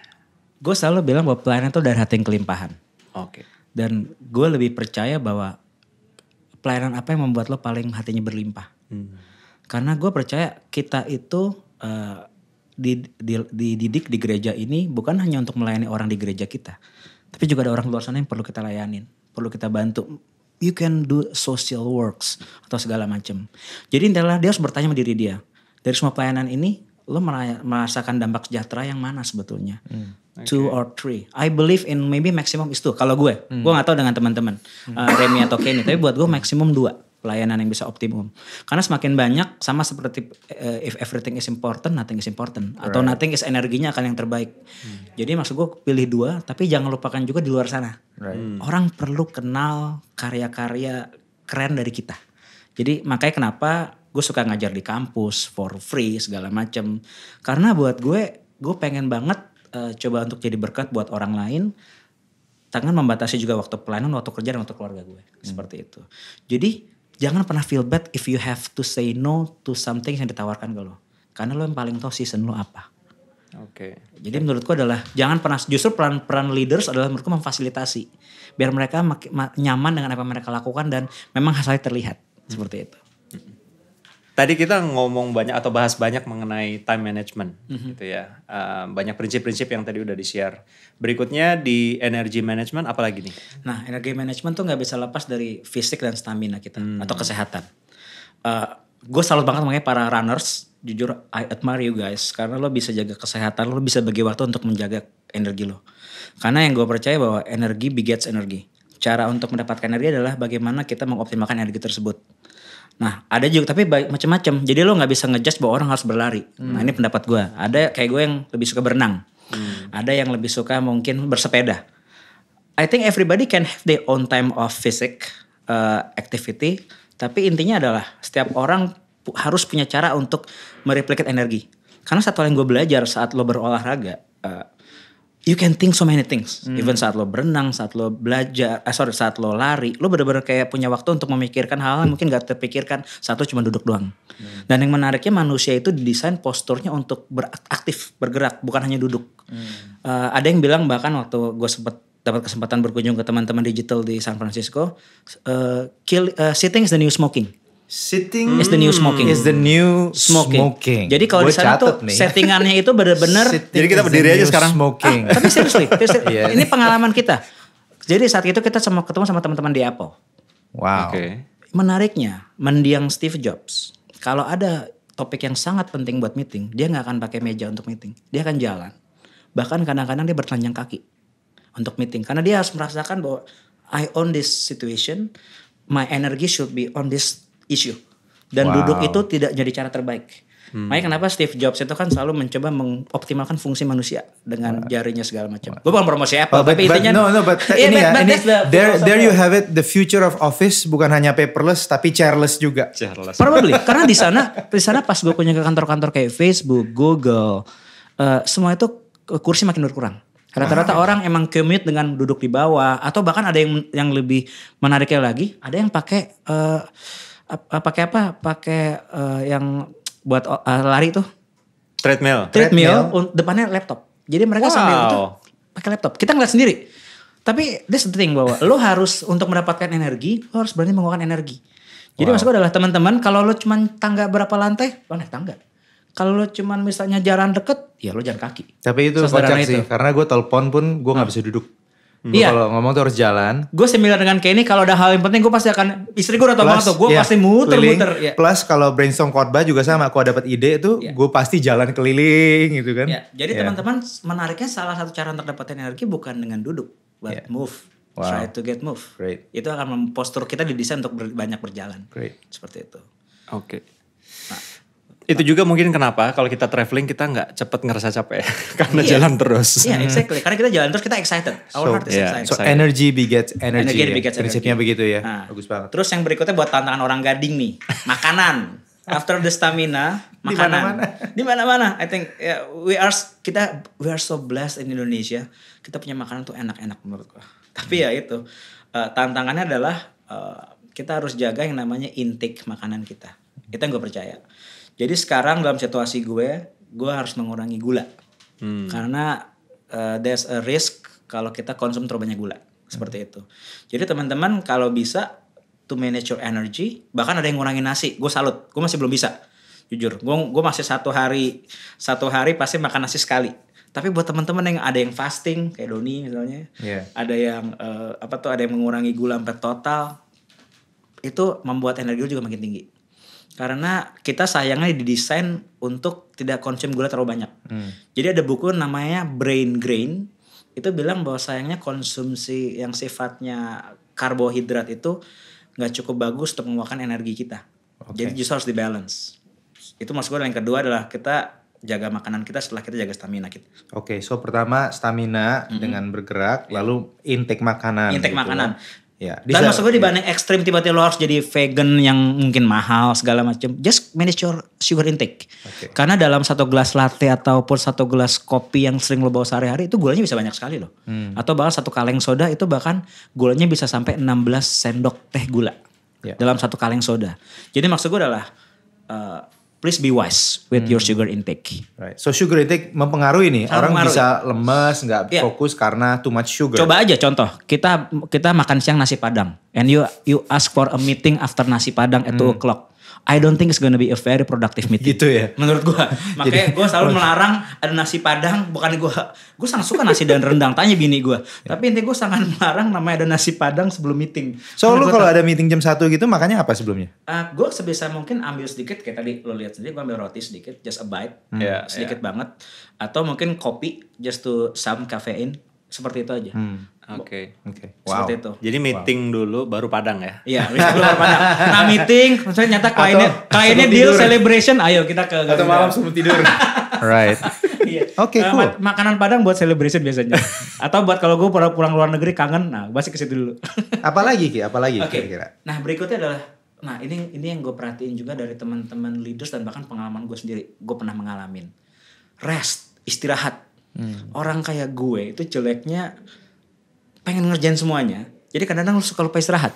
Gue selalu bilang bahwa pelayanan itu dari hati yang kelimpahan. Dan gue lebih percaya bahwa pelayanan apa yang membuat lo paling hatinya berlimpah. Karena gue percaya kita itu dididik di gereja ini bukan hanya untuk melayani orang di gereja kita. Tapi juga ada orang luar sana yang perlu kita layanin. Perlu kita bantu. You can do social works atau segala macam. Jadi intinya dia harus bertanya sama diri dia. Dari semua pelayanan ini, lo merasakan dampak sejahtera yang mana sebetulnya? 2 or 3. I believe in maybe maximum is 2. Kalau gue gak tahu dengan teman-teman Remy atau Kenny. Tapi buat gue maksimum 2 pelayanan yang bisa optimum. Karena semakin banyak sama seperti if everything is important, nothing is important. Atau nothing is energinya akan yang terbaik. Jadi maksud gue pilih 2, tapi jangan lupakan juga di luar sana. Orang perlu kenal karya-karya keren dari kita. Jadi makanya kenapa gue suka ngajar di kampus for free segala macem. Karena buat gue pengen banget coba untuk jadi berkat buat orang lain. Tangan membatasi juga waktu pelayanan, waktu kerja, dan waktu keluarga gue. Seperti itu. Jadi jangan pernah feel bad if you have to say no to something yang ditawarkan ke lo. Karena lo yang paling tahu season lo apa. Jadi menurutku adalah jangan pernah, justru peran leaders adalah menurutku memfasilitasi. Biar mereka nyaman dengan apa yang mereka lakukan dan memang hasilnya terlihat. Seperti itu. Tadi kita ngomong banyak atau bahas banyak mengenai time management gitu ya. Banyak prinsip-prinsip yang tadi udah di-share. Berikutnya di energy management apa lagi nih? Nah, energy management tuh gak bisa lepas dari fisik dan stamina kita atau kesehatan. gue salut banget makanya para runners. Jujur I admire you guys. Karena lo bisa jaga kesehatan, lo bisa bagi waktu untuk menjaga energi lo. Karena yang gue percaya bahwa energi begets energi. Cara untuk mendapatkan energi adalah bagaimana kita mengoptimalkan energi tersebut. Nah ada juga tapi macam-macam. Jadi lo gak bisa ngejudge bahwa orang harus berlari. Nah ini pendapat gue. Ada kayak gue yang lebih suka berenang. Ada yang lebih suka mungkin bersepeda. I think everybody can have their own time of physical activity. Tapi intinya adalah setiap orang harus punya cara untuk mereplicate energi. Karena satu hal yang gue belajar saat lo berolahraga, you can think so many things. Even saat lo berenang, saat lo belajar, saat lo lari, lo benar-benar kayak punya waktu untuk memikirkan hal yang mungkin gak terpikirkan saat lo cuma duduk doang. Dan yang menariknya manusia itu didesain posturnya untuk beraktif, bergerak, bukan hanya duduk. Ada yang bilang bahkan waktu gue sempat dapat kesempatan berkunjung ke teman-teman digital di San Francisco, sitting is the new smoking. Sitting is the new smoking. Is the new smoking. Jadi kalau di sana tuh settingannya itu benar-benar. Jadi kita berdiri aja sekarang. Smoking. Tapi seriously, ini pengalaman kita. Jadi saat itu kita ketemu sama teman-teman di Apple. Wow. Menariknya, mendiang Steve Jobs. Kalau ada topik yang sangat penting buat meeting, dia nggak akan pakai meja untuk meeting. Dia akan jalan. Bahkan kadang-kadang dia bertelanjang kaki untuk meeting. Karena dia harus merasakan bahwa I own this situation, my energy should be on this issue. Dan duduk itu tidak jadi cara terbaik. Makanya kenapa Steve Jobs itu kan selalu mencoba mengoptimalkan fungsi manusia dengan jarinya segala macam. Gue bukan promosi Apple, tapi intinya there you have it, the future of office bukan hanya paperless tapi chairless juga. Probably karena di sana pas gue kunjung ke kantor-kantor kayak Facebook, Google, semua itu kursi makin berkurang. Rata-rata orang emang commute dengan duduk di bawah, atau bahkan ada yang lebih menariknya lagi, ada yang pakai yang buat lari tuh treadmill, depannya laptop. Jadi mereka sambil itu pakai laptop. Kita ngeliat sendiri. Tapi this the thing bahwa lo harus untuk mendapatkan energi, lo harus berani mengeluarkan energi. Jadi maksud gue adalah teman-teman, kalau lo cuma tangga berapa lantai, lo naik tangga. Kalau lo cuma misalnya jalan deket, ya lo jalan kaki. Tapi itu kocak sih, karena gue telepon pun gue nggak bisa duduk. Iya. Kalau ngomong tuh harus jalan. Gue similar dengan Kenny, kalau ada hal yang penting gue pasti akan, istri gue udah tau banget tuh, gue pasti muter-muter. Ya. Plus kalau brainstorm khotbah juga sama, aku dapat ide tuh gue pasti jalan keliling gitu kan. Ya. Jadi teman-teman, menariknya salah satu cara untuk dapetin energi bukan dengan duduk, but move. Try to get move. Great. Itu akan postur kita didesain untuk banyak berjalan. Great. Seperti itu. Oke. Itu juga mungkin kenapa kalau kita traveling kita nggak cepet ngerasa capek karena jalan terus. Iya, exactly. Karena kita jalan terus kita excited. Our heart is excited. So energy begets energy. Prinsipnya begitu ya. Nah, bagus banget. Terus yang berikutnya buat tantangan orang Gading nih, makanan. After the stamina, makanan. Di mana-mana. I think we are so blessed in Indonesia. Kita punya makanan tuh enak-enak menurut gua. Tapi ya itu tantangannya adalah kita harus jaga yang namanya intake makanan kita. Itu yang gue percaya. Jadi sekarang dalam situasi gue harus mengurangi gula. Karena there's a risk kalau kita konsum terlalu banyak gula. Seperti itu. Jadi teman-teman kalau bisa to manage your energy, bahkan ada yang ngurangin nasi. Gue salut, gue masih belum bisa. Jujur, gue masih satu hari pasti makan nasi sekali. Tapi buat teman-teman yang ada yang fasting, kayak Doni misalnya. Ada yang ada yang mengurangi gula sampai total. Itu membuat energi juga makin tinggi. Karena kita sayangnya didesain untuk tidak konsum gula terlalu banyak. Jadi ada buku namanya Brain Drain. Itu bilang bahwa sayangnya konsumsi yang sifatnya karbohidrat itu gak cukup bagus untuk mengeluarkan energi kita. Jadi justru harus dibalance. Itu maksud gue yang kedua adalah kita jaga makanan kita setelah kita jaga stamina kita. So pertama stamina dengan bergerak, lalu intake makanan. Makanan. Ya, dan maksud gue dibanding ekstrim tiba-tiba lo harus jadi vegan yang mungkin mahal segala macam, just manage your sugar intake. Karena dalam satu gelas latte ataupun satu gelas kopi yang sering lo bawa sehari-hari itu gulanya bisa banyak sekali loh. Atau bahkan satu kaleng soda itu bahkan gulanya bisa sampai 16 sendok teh gula dalam satu kaleng soda. Jadi maksud gue adalah please be wise with your sugar intake. Right. So sugar intake mempengaruhi nih. Orang bisa lemes, nggak fokus karena too much sugar. Coba aja contoh, kita makan siang nasi padang, and you ask for a meeting after nasi padang at 2 o'clock. I don't think it's gonna be a very productive meeting. Gitu ya? Menurut gue. Makanya gue selalu melarang ada nasi padang. Bukan gue sangat suka nasi dan rendang. Tanya bini gue. Tapi intinya gue sangat melarang namanya ada nasi padang sebelum meeting. So lu kalau ada meeting jam 1 gitu makannya apa sebelumnya? Gue sebisa mungkin ambil sedikit. Kayak tadi lo lihat sendiri gue ambil roti sedikit. Just a bite. Sedikit banget. Atau mungkin kopi. Just to some caffeine. Seperti itu aja. Oke. Wow. Seperti itu. Jadi meeting dulu baru Padang ya? Iya, keluar Padang. Nah meeting, maksudnya nyata kliennya deal celebration, ayo kita ke Atau malam sebelum tidur. Right. Iya. Oke, cool. Makanan Padang buat celebration biasanya. Atau buat kalau gue pulang luar negeri kangen, nah pasti ke situ dulu. Apalagi Ki? Apalagi Oke. kira-kira? Nah berikutnya adalah, nah ini yang gue perhatiin juga dari teman-teman leaders dan bahkan pengalaman gue sendiri, gue pernah mengalamin. Rest, istirahat. Orang kayak gue itu jeleknya pengen ngerjain semuanya. Jadi kadang-kadang lu suka lupa istirahat.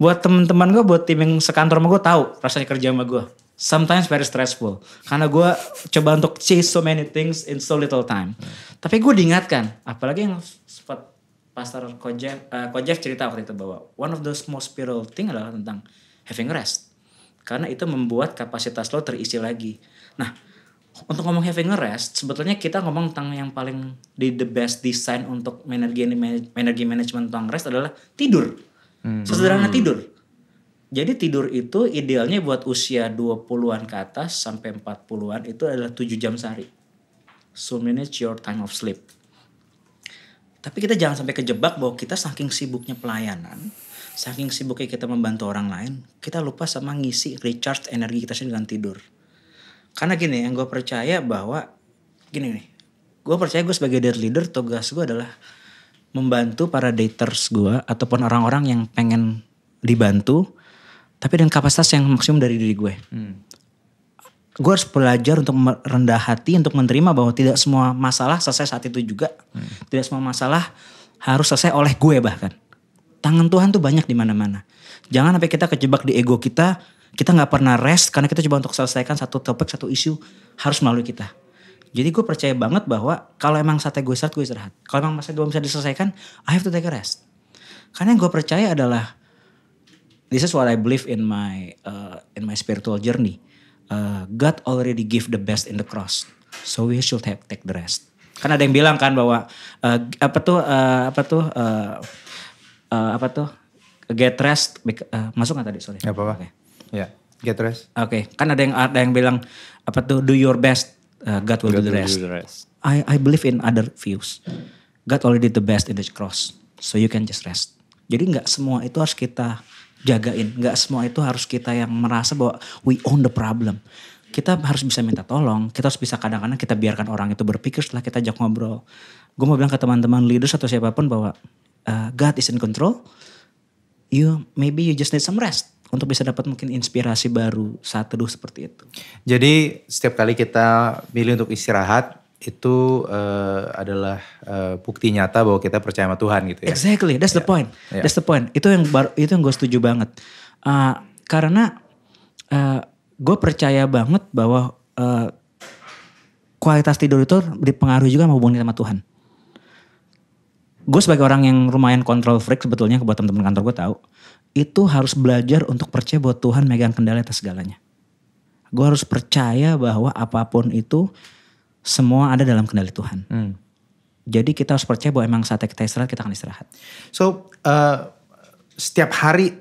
Buat teman-teman gue, buat tim yang sekantor sama gue tahu rasanya kerja sama gue. Sometimes very stressful. Karena gue coba untuk chase so many things in so little time. Tapi gue diingatkan, apalagi yang sempat Pastor Kojef cerita waktu itu bahwa one of the most spiritual thing adalah tentang having rest. Karena itu membuat kapasitas lo terisi lagi. Nah, untuk ngomong having a rest, sebetulnya kita ngomong tentang yang paling the best design untuk energi management tentang rest adalah tidur. Sesederhana tidur. Jadi tidur itu idealnya buat usia 20-an ke atas sampai 40-an itu adalah 7 jam sehari. So manage your time of sleep. Tapi kita jangan sampai kejebak bahwa kita saking sibuknya pelayanan, saking sibuknya kita membantu orang lain, kita lupa sama ngisi recharge energi kita sendiri dengan tidur. Karena gini, yang gue percaya bahwa gini nih, gue percaya gue sebagai leader, tugas gue adalah membantu para daters gue ataupun orang-orang yang pengen dibantu, tapi dengan kapasitas yang maksimum dari diri gue. Gue harus belajar untuk rendah hati, untuk menerima bahwa tidak semua masalah selesai saat itu juga, tidak semua masalah harus selesai oleh gue bahkan. Tangan Tuhan tuh banyak di mana-mana. Jangan sampai kita kejebak di ego kita. Kita gak pernah rest karena kita coba untuk selesaikan satu topik, satu isu harus melalui kita. Jadi gue percaya banget bahwa kalau emang saatnya gue istirahat. Kalau emang masalah gue bisa diselesaikan, I have to take a rest. Karena yang gue percaya adalah, this is what I believe in my spiritual journey. God already give the best in the cross. So we should take the rest. Kan ada yang bilang kan bahwa, get rest, masuk gak tadi? Sorry. Gak apa-apa. Okay. Ya, get rest. Oke, kan ada yang bilang do your best, God will do the rest. I believe in other views. God already did the best in the cross, so you can just rest. Jadi nggak semua itu harus kita jagain, nggak semua itu harus kita yang merasa bahwa we own the problem. Kita harus bisa minta tolong, kita harus bisa kadang-kadang kita biarkan orang itu berpikir setelah kita ajak ngobrol. Gue mau bilang ke teman-teman leaders atau siapapun bahwa God is in control. Maybe you just need some rest. Untuk bisa dapat mungkin inspirasi baru saat teduh seperti itu. Jadi setiap kali kita milih untuk istirahat itu adalah bukti nyata bahwa kita percaya sama Tuhan gitu ya. Exactly, that's the point. Yeah. That's the point. Itu yang gue setuju banget. Karena gue percaya banget bahwa kualitas tidur itu dipengaruhi juga sama hubungan sama Tuhan. Gue sebagai orang yang lumayan control freak sebetulnya, buat teman-teman kantor gue tahu, itu harus belajar untuk percaya bahwa Tuhan megang kendali atas segalanya. Gue harus percaya bahwa apapun itu semua ada dalam kendali Tuhan. Jadi kita harus percaya bahwa emang saatnya kita istirahat, kita akan istirahat. So setiap hari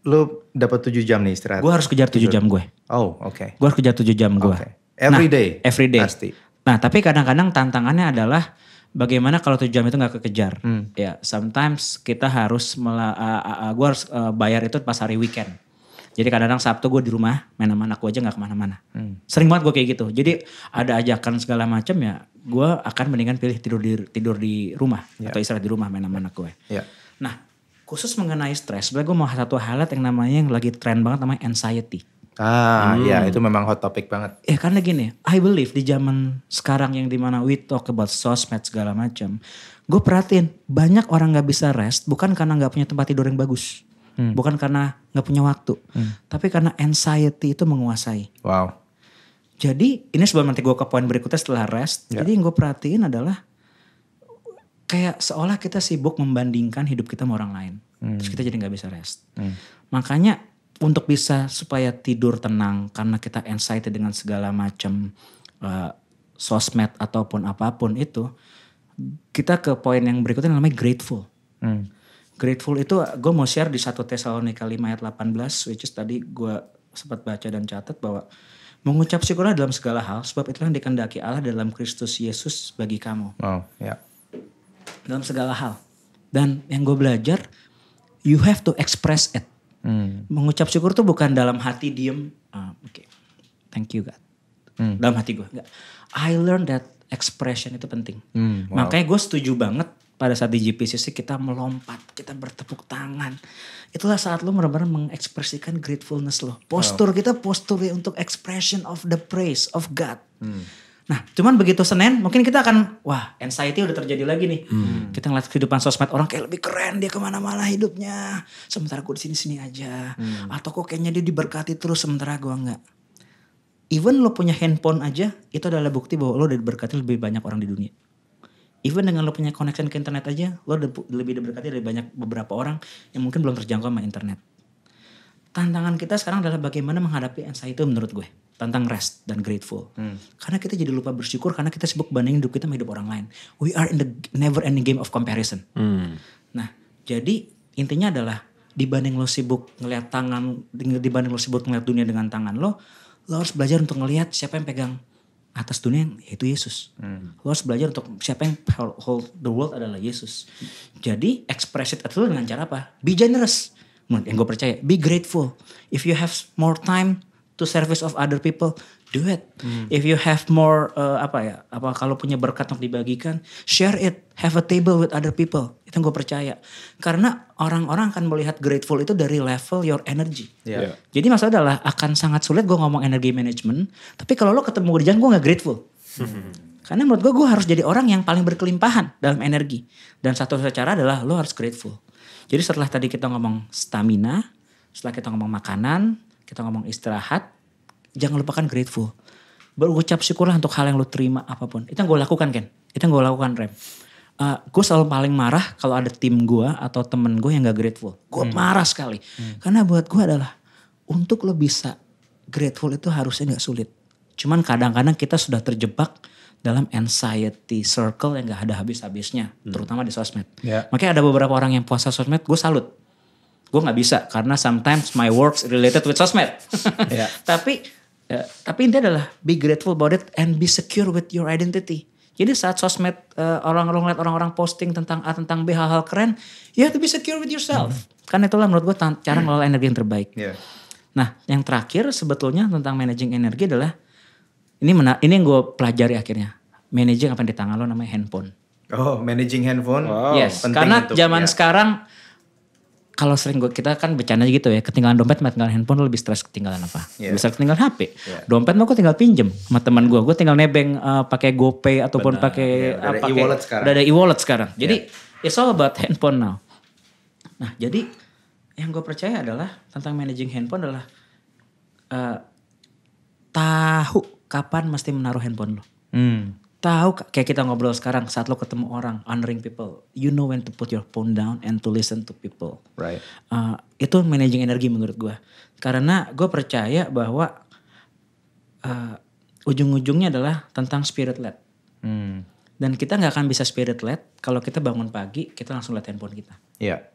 lo dapat 7 jam nih istirahat? Gue harus kejar 7 jam gue. Oh oke. Gue harus kejar 7 jam gue. Okay. Every day? Every day. Pasti. Nah tapi kadang-kadang tantangannya adalah bagaimana kalau 7 jam itu gak kekejar. Ya sometimes kita harus, gue harus bayar itu pas hari weekend. Jadi kadang-kadang Sabtu gue di rumah main sama anak gue aja gak kemana-mana. Sering banget gue kayak gitu. Jadi ada ajakan segala macam ya gue akan mendingan pilih tidur di rumah. Atau istirahat di rumah main sama anak gue. Nah khusus mengenai stres, sebenarnya gue mau satu highlight yang namanya yang lagi tren banget namanya anxiety. Ya itu memang hot topic banget. Ya karena gini, I believe di zaman sekarang yang dimana we talk about sosmed segala macam, gue perhatiin banyak orang gak bisa rest bukan karena gak punya tempat tidur yang bagus. Bukan karena gak punya waktu. Tapi karena anxiety itu menguasai. Wow. Jadi ini sebelum nanti gue ke poin berikutnya setelah rest. Jadi yang gue perhatiin adalah kayak seolah kita sibuk membandingkan hidup kita sama orang lain. Terus kita jadi gak bisa rest. Makanya untuk bisa supaya tidur tenang karena kita anxiety dengan segala macam sosmed ataupun apapun itu, kita ke poin yang berikutnya namanya grateful. Grateful itu gue mau share di 1 Tesalonika 5 ayat 18, which is tadi gue sempat baca dan catat bahwa mengucap syukurlah dalam segala hal, sebab itulah yang dikehendaki Allah dalam Kristus Yesus bagi kamu. Oh, ya. Dalam segala hal. Dan yang gue belajar, you have to express it. Mengucap syukur tuh bukan dalam hati diem, oke, thank you God. Dalam hati gue, enggak. I learned that expression itu penting. Wow. Makanya gue setuju banget pada saat di GPCC kita melompat, kita bertepuk tangan. Itulah saat lo benar-benar mengekspresikan gratefulness lo. Postur kita postur untuk expression of the praise of God. Nah cuman begitu Senin mungkin kita akan, wah anxiety udah terjadi lagi nih. Kita ngeliat kehidupan sosmed orang kayak lebih keren, dia kemana-mana hidupnya. Sementara gue di sini-sini aja. Atau kok kayaknya dia diberkati terus sementara gue enggak. Even lo punya handphone aja, itu adalah bukti bahwa lo udah diberkati lebih banyak orang di dunia. Even dengan lo punya connection ke internet aja, lo lebih diberkati dari banyak beberapa orang yang mungkin belum terjangkau sama internet. Tantangan kita sekarang adalah bagaimana menghadapi anxiety menurut gue. Tentang rest dan grateful. Karena kita jadi lupa bersyukur karena kita sibuk bandingin hidup kita sama hidup orang lain. We are in the never ending game of comparison. Nah jadi intinya adalah dibanding lo sibuk ngeliat tangan, dibanding lo sibuk ngeliat dunia dengan tangan lo harus belajar untuk ngeliat siapa yang pegang atas dunia yaitu Yesus. Lo harus belajar untuk siapa yang hold the world adalah Yesus. Jadi express it itu dengan cara apa? Be generous. Yang gue percaya, be grateful. If you have more time to service of other people, do it. If you have more kalau punya berkat untuk dibagikan, share it. Have a table with other people. Itu yang gue percaya. Karena orang-orang akan melihat grateful itu dari level your energy. Yeah. Jadi masalah adalah akan sangat sulit gue ngomong energi management. Tapi kalau lo ketemu di jalan gue gak grateful. Karena menurut gue harus jadi orang yang paling berkelimpahan dalam energi. Dan satu-satunya cara adalah lo harus grateful. Jadi setelah tadi kita ngomong stamina, setelah kita ngomong makanan, kita ngomong istirahat, jangan lupakan grateful. Berucap syukurlah untuk hal yang lo terima apapun. Itu yang gue lakukan Ken. Itu yang gue lakukan Rem. Gue selalu paling marah kalau ada tim gue atau temen gue yang gak grateful. Gue marah sekali. Karena buat gue adalah untuk lo bisa grateful itu harusnya gak sulit. Cuman kadang-kadang kita sudah terjebak dalam anxiety circle yang gak ada habis-habisnya. Terutama di sosmed. Yeah. Makanya ada beberapa orang yang puasa sosmed, gue salut. Gue gak bisa karena sometimes my works related with sosmed. Yeah. Tapi intinya adalah be grateful about it and be secure with your identity. Jadi saat sosmed orang-orang posting tentang A tentang B hal-hal keren, you have to be secure with yourself. Karena itulah menurut gue cara ngelola energi yang terbaik. Yeah. Nah yang terakhir sebetulnya tentang managing energi adalah ini yang gue pelajari akhirnya. Managing apa yang di tangan lo namanya handphone. Oh, managing handphone. Wow. Yes, Penting karena itu, zaman ya. sekarang kalau sering kita kan bercanda gitu ya, ketinggalan dompet sama ketinggalan handphone lo lebih stres ketinggalan apa? Yeah. Bisa ketinggalan HP. Yeah. Dompet mah gue tinggal pinjem sama teman gue tinggal nebeng pakai GoPay ataupun pakai Yeah, udah ada e-wallet sekarang. Udah ada e-wallet sekarang. Jadi it's all about handphone now. Nah, jadi yang gue percaya adalah tentang managing handphone adalah tahu kapan mesti menaruh handphone lo. Tahu kayak kita ngobrol sekarang saat lo ketemu orang, honoring people, you know when to put your phone down and to listen to people. Right. Itu managing energi menurut gue. Karena gue percaya bahwa ujung-ujungnya adalah tentang spirit led. Dan kita nggak akan bisa spirit led kalau kita bangun pagi kita langsung lihat handphone kita. Iya.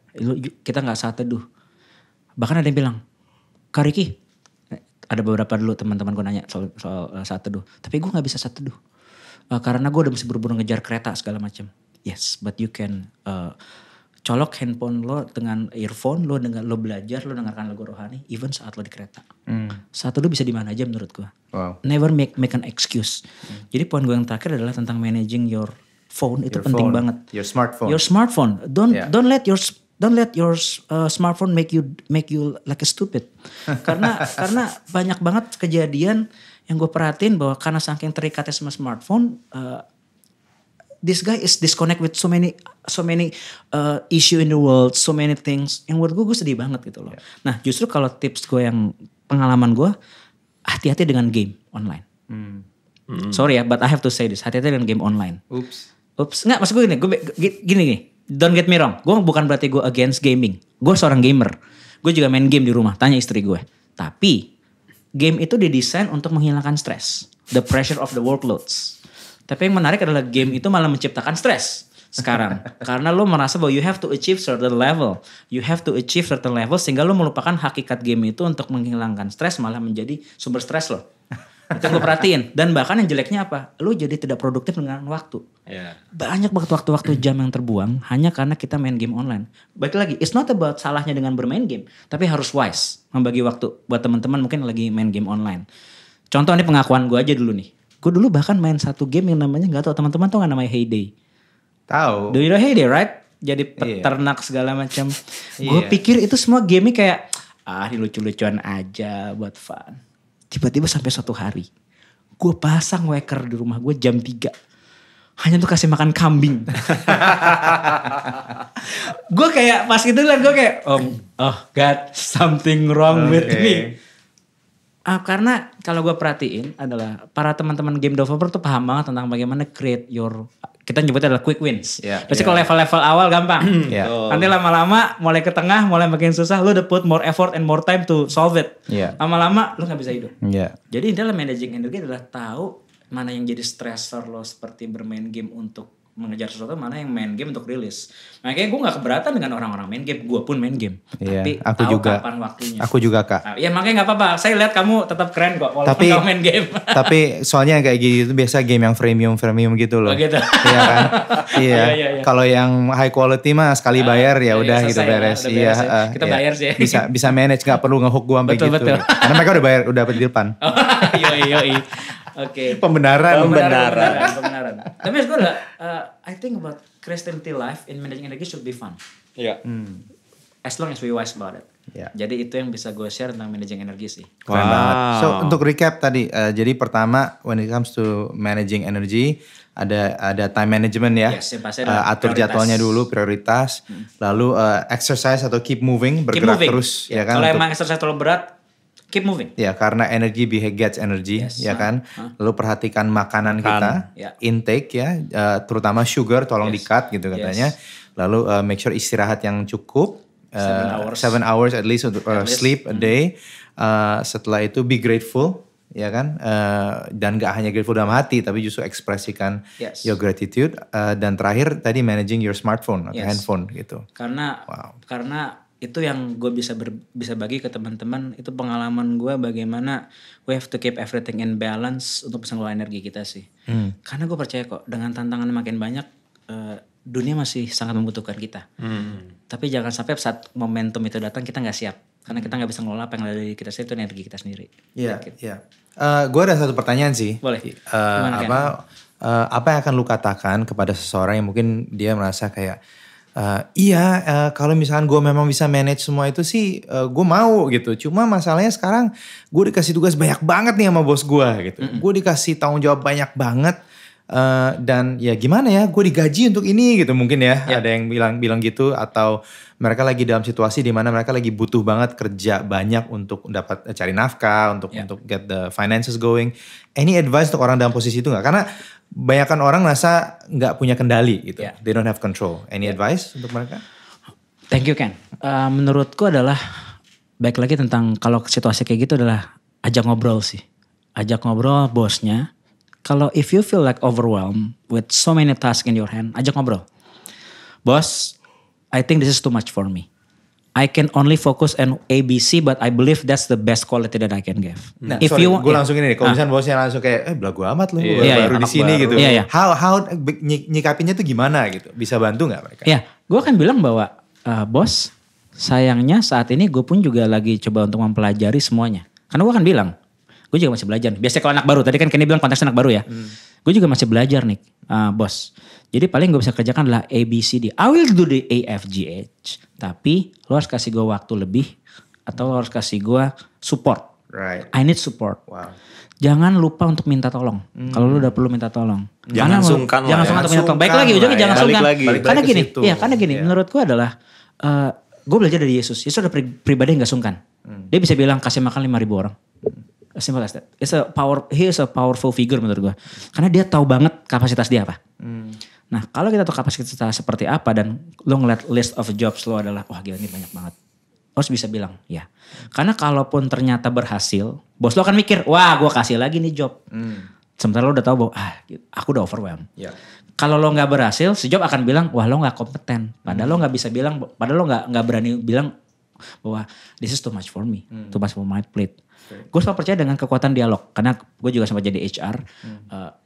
Kita nggak saat teduh. Bahkan ada yang bilang, Kak Ricky, ada beberapa dulu teman-teman gue nanya soal saat teduh. Tapi gue nggak bisa saat teduh. Karena gue udah mesti buru-buru ngejar kereta segala macam. Yes, but you can colok handphone lo dengan earphone, lo belajar, lo dengarkan lagu rohani, even saat lo di kereta. Saat teduh bisa di mana aja menurut gue. Wow. Never make an excuse. Jadi poin gue yang terakhir adalah tentang managing your phone itu penting banget. Your smartphone. Your smartphone. Don't let your smartphone make you like a stupid. karena banyak banget kejadian yang gue perhatiin bahwa karena saking terikatnya sama smartphone, this guy is disconnect with so many issue in the world, so many things. Yang menurut gue sedih banget gitu loh. Yeah. Nah justru kalau tips gue yang pengalaman gue, hati-hati dengan game online. Sorry ya, but I have to say this, hati-hati dengan game online. Oops, nggak maksud gue gini nih. Don't get me wrong, gue bukan berarti gue against gaming. Gue seorang gamer. Gue juga main game di rumah, tanya istri gue. Tapi game itu didesain untuk menghilangkan stres. The pressure of the workloads. Tapi yang menarik adalah game itu malah menciptakan stres sekarang. Karena lo merasa bahwa you have to achieve certain level. You have to achieve certain level sehingga lo melupakan hakikat game itu untuk menghilangkan stres malah menjadi sumber stres lo. Itu yang gue perhatiin. Dan bahkan yang jeleknya apa? Lo jadi tidak produktif dengan waktu. Yeah. Banyak banget waktu-waktu jam yang terbuang hanya karena kita main game online. Balik lagi, it's not about salahnya dengan bermain game. Tapi harus wise membagi waktu buat teman-teman mungkin lagi main game online. Contoh ini pengakuan gue aja dulu nih. Gue dulu bahkan main satu game yang namanya gak tau teman-teman tau gak namanya Heyday. Tahu. Do you know Heyday, right? Jadi peternak segala macam. Gue pikir itu semua game kayak ini lucu-lucuan aja buat fun. Tiba-tiba sampai suatu hari gue pasang waker di rumah gue jam 3. Hanya untuk kasih makan kambing. Gue kayak pas itu kan gue kayak oh God, something wrong with me. Karena kalau gue perhatiin adalah para teman-teman game developer tuh paham banget tentang bagaimana create your, kita nyebutnya adalah quick wins. Pasti kalau level-level awal gampang. Nanti lama-lama mulai ke tengah, mulai makin susah, lu udah put more effort and more time to solve it. Lama-lama lu gak bisa hidup. Jadi dalam managing energi adalah tahu mana yang jadi stressor lo seperti bermain game untuk mengejar sesuatu, mana yang main game untuk rilis. Makanya gue gak keberatan dengan orang-orang main game. Gue pun main game. Tapi aku tahu juga, kapan waktunya. Aku juga Kak. Ya makanya gak apa-apa. Saya lihat kamu tetap keren kok walaupun kamu main game. Tapi soalnya kayak gitu biasa game yang premium gitu loh. Oh gitu. Iya kan? Iya. Kalau yang high quality mah sekali bayar ya udah gitu beres. Iya. Kita bayar sih. Bisa manage, gak perlu ngehook gue sampai gitu. Betul. Karena mereka udah bayar, udah dapat depan. Yoi. Oke. Pembenaran. Tapi maksud gue adalah, I think about Christianity life in managing energy should be fun. Iya. As long as we wise about it. Jadi itu yang bisa gue share tentang managing energi sih. Keren banget. So untuk recap tadi, jadi pertama when it comes to managing energy, ada time management ya. Yes, atur jadwalnya dulu, prioritas. Lalu exercise atau keep moving, bergerak terus. Ya kan? Kalau emang exercise terlalu berat, keep moving. Ya karena energy begets energy, ya kan. Lalu perhatikan makanan kita, intake ya, terutama sugar tolong di-cut gitu katanya. Lalu make sure istirahat yang cukup, 7 hours at least untuk sleep a day. Setelah itu be grateful, ya kan. Dan gak hanya grateful dalam hati, tapi justru ekspresikan your gratitude. Dan terakhir tadi managing your smartphone atau handphone gitu. Karena itu yang gue bisa bagi ke teman-teman, itu pengalaman gue bagaimana we have to keep everything in balance untuk bisa ngelola energi kita sih. Karena gue percaya kok dengan tantangan makin banyak, dunia masih sangat membutuhkan kita. Tapi jangan sampai saat momentum itu datang kita nggak siap, karena kita nggak bisa ngelola apa yang ada di kita sendiri, itu energi kita sendiri. Iya. Gue ada satu pertanyaan sih. Boleh. Apa yang akan lu katakan kepada seseorang yang mungkin dia merasa kayak kalau misalkan gue memang bisa manage semua itu sih gue mau gitu. Cuma masalahnya sekarang gue dikasih tugas banyak banget nih sama bos gue gitu. Gue dikasih tanggung jawab banyak banget. Dan ya gimana ya, gue digaji untuk ini gitu mungkin ya. Ada yang bilang gitu, atau mereka lagi dalam situasi di mana mereka lagi butuh banget kerja banyak untuk dapat cari nafkah, untuk get the finances going. Any advice untuk orang dalam posisi itu nggak? Karena banyakkan orang merasa nggak punya kendali gitu. They don't have control. Any advice untuk mereka? Thank you Ken. Menurutku adalah baik lagi tentang kalau situasi kayak gitu adalah ajak ngobrol sih. Ajak ngobrol bosnya. Kalau if you feel like overwhelmed with so many tasks in your hand, ajak ngobrol. Boss, I think this is too much for me. I can only focus on ABC, but I believe that's the best quality that I can give. Nah, gue langsung ini nih, kalau misalnya bosnya langsung kayak, belagu amat lu, baru di sini gitu. How nyikapinnya tuh gimana gitu? Bisa bantu nggak mereka? Ya, gue akan bilang bahwa bos, sayangnya saat ini gue pun juga lagi coba untuk mempelajari semuanya. Karena gue akan bilang, gue juga masih belajar. Biasanya kalau anak baru, tadi kan Kenny bilang konteksnya anak baru ya. Gue juga masih belajar nih, bos. Jadi paling gue bisa kerjakan adalah A, B, C, D. I will do the A, F, G, H. Tapi lo harus kasih gue waktu lebih. Atau lo harus kasih gue support. Right. I need support. Wow. Jangan lupa untuk minta tolong. Kalau lo udah perlu minta tolong. Jangan sungkan lah. Jangan sungkan untuk minta tolong. Baik lagi, ujungnya jangan sungkan. Karena gini, menurut gue adalah, gue belajar dari Yesus. Yesus adalah pribadi yang gak sungkan. Dia bisa bilang kasih makan 5.000 orang. Simple as that. He is a powerful figure menurut gue. Karena dia tahu banget kapasitas dia apa. Nah kalau kita tahu kapasitas kita seperti apa dan lo ngeliat list of jobs lo adalah wah gila ini banyak banget. Harus bisa bilang ya. Karena kalaupun ternyata berhasil, bos lo akan mikir, wah gue kasih lagi nih job. Sementara lo udah tahu bahwa aku udah overwhelmed. Yeah. Kalau lo nggak berhasil, si job akan bilang, wah lo nggak kompeten. Padahal lo nggak bisa bilang, padahal lo nggak berani bilang bahwa this is too much for me, too much for my plate. Gue selalu percaya dengan kekuatan dialog, karena gue juga sempat jadi HR.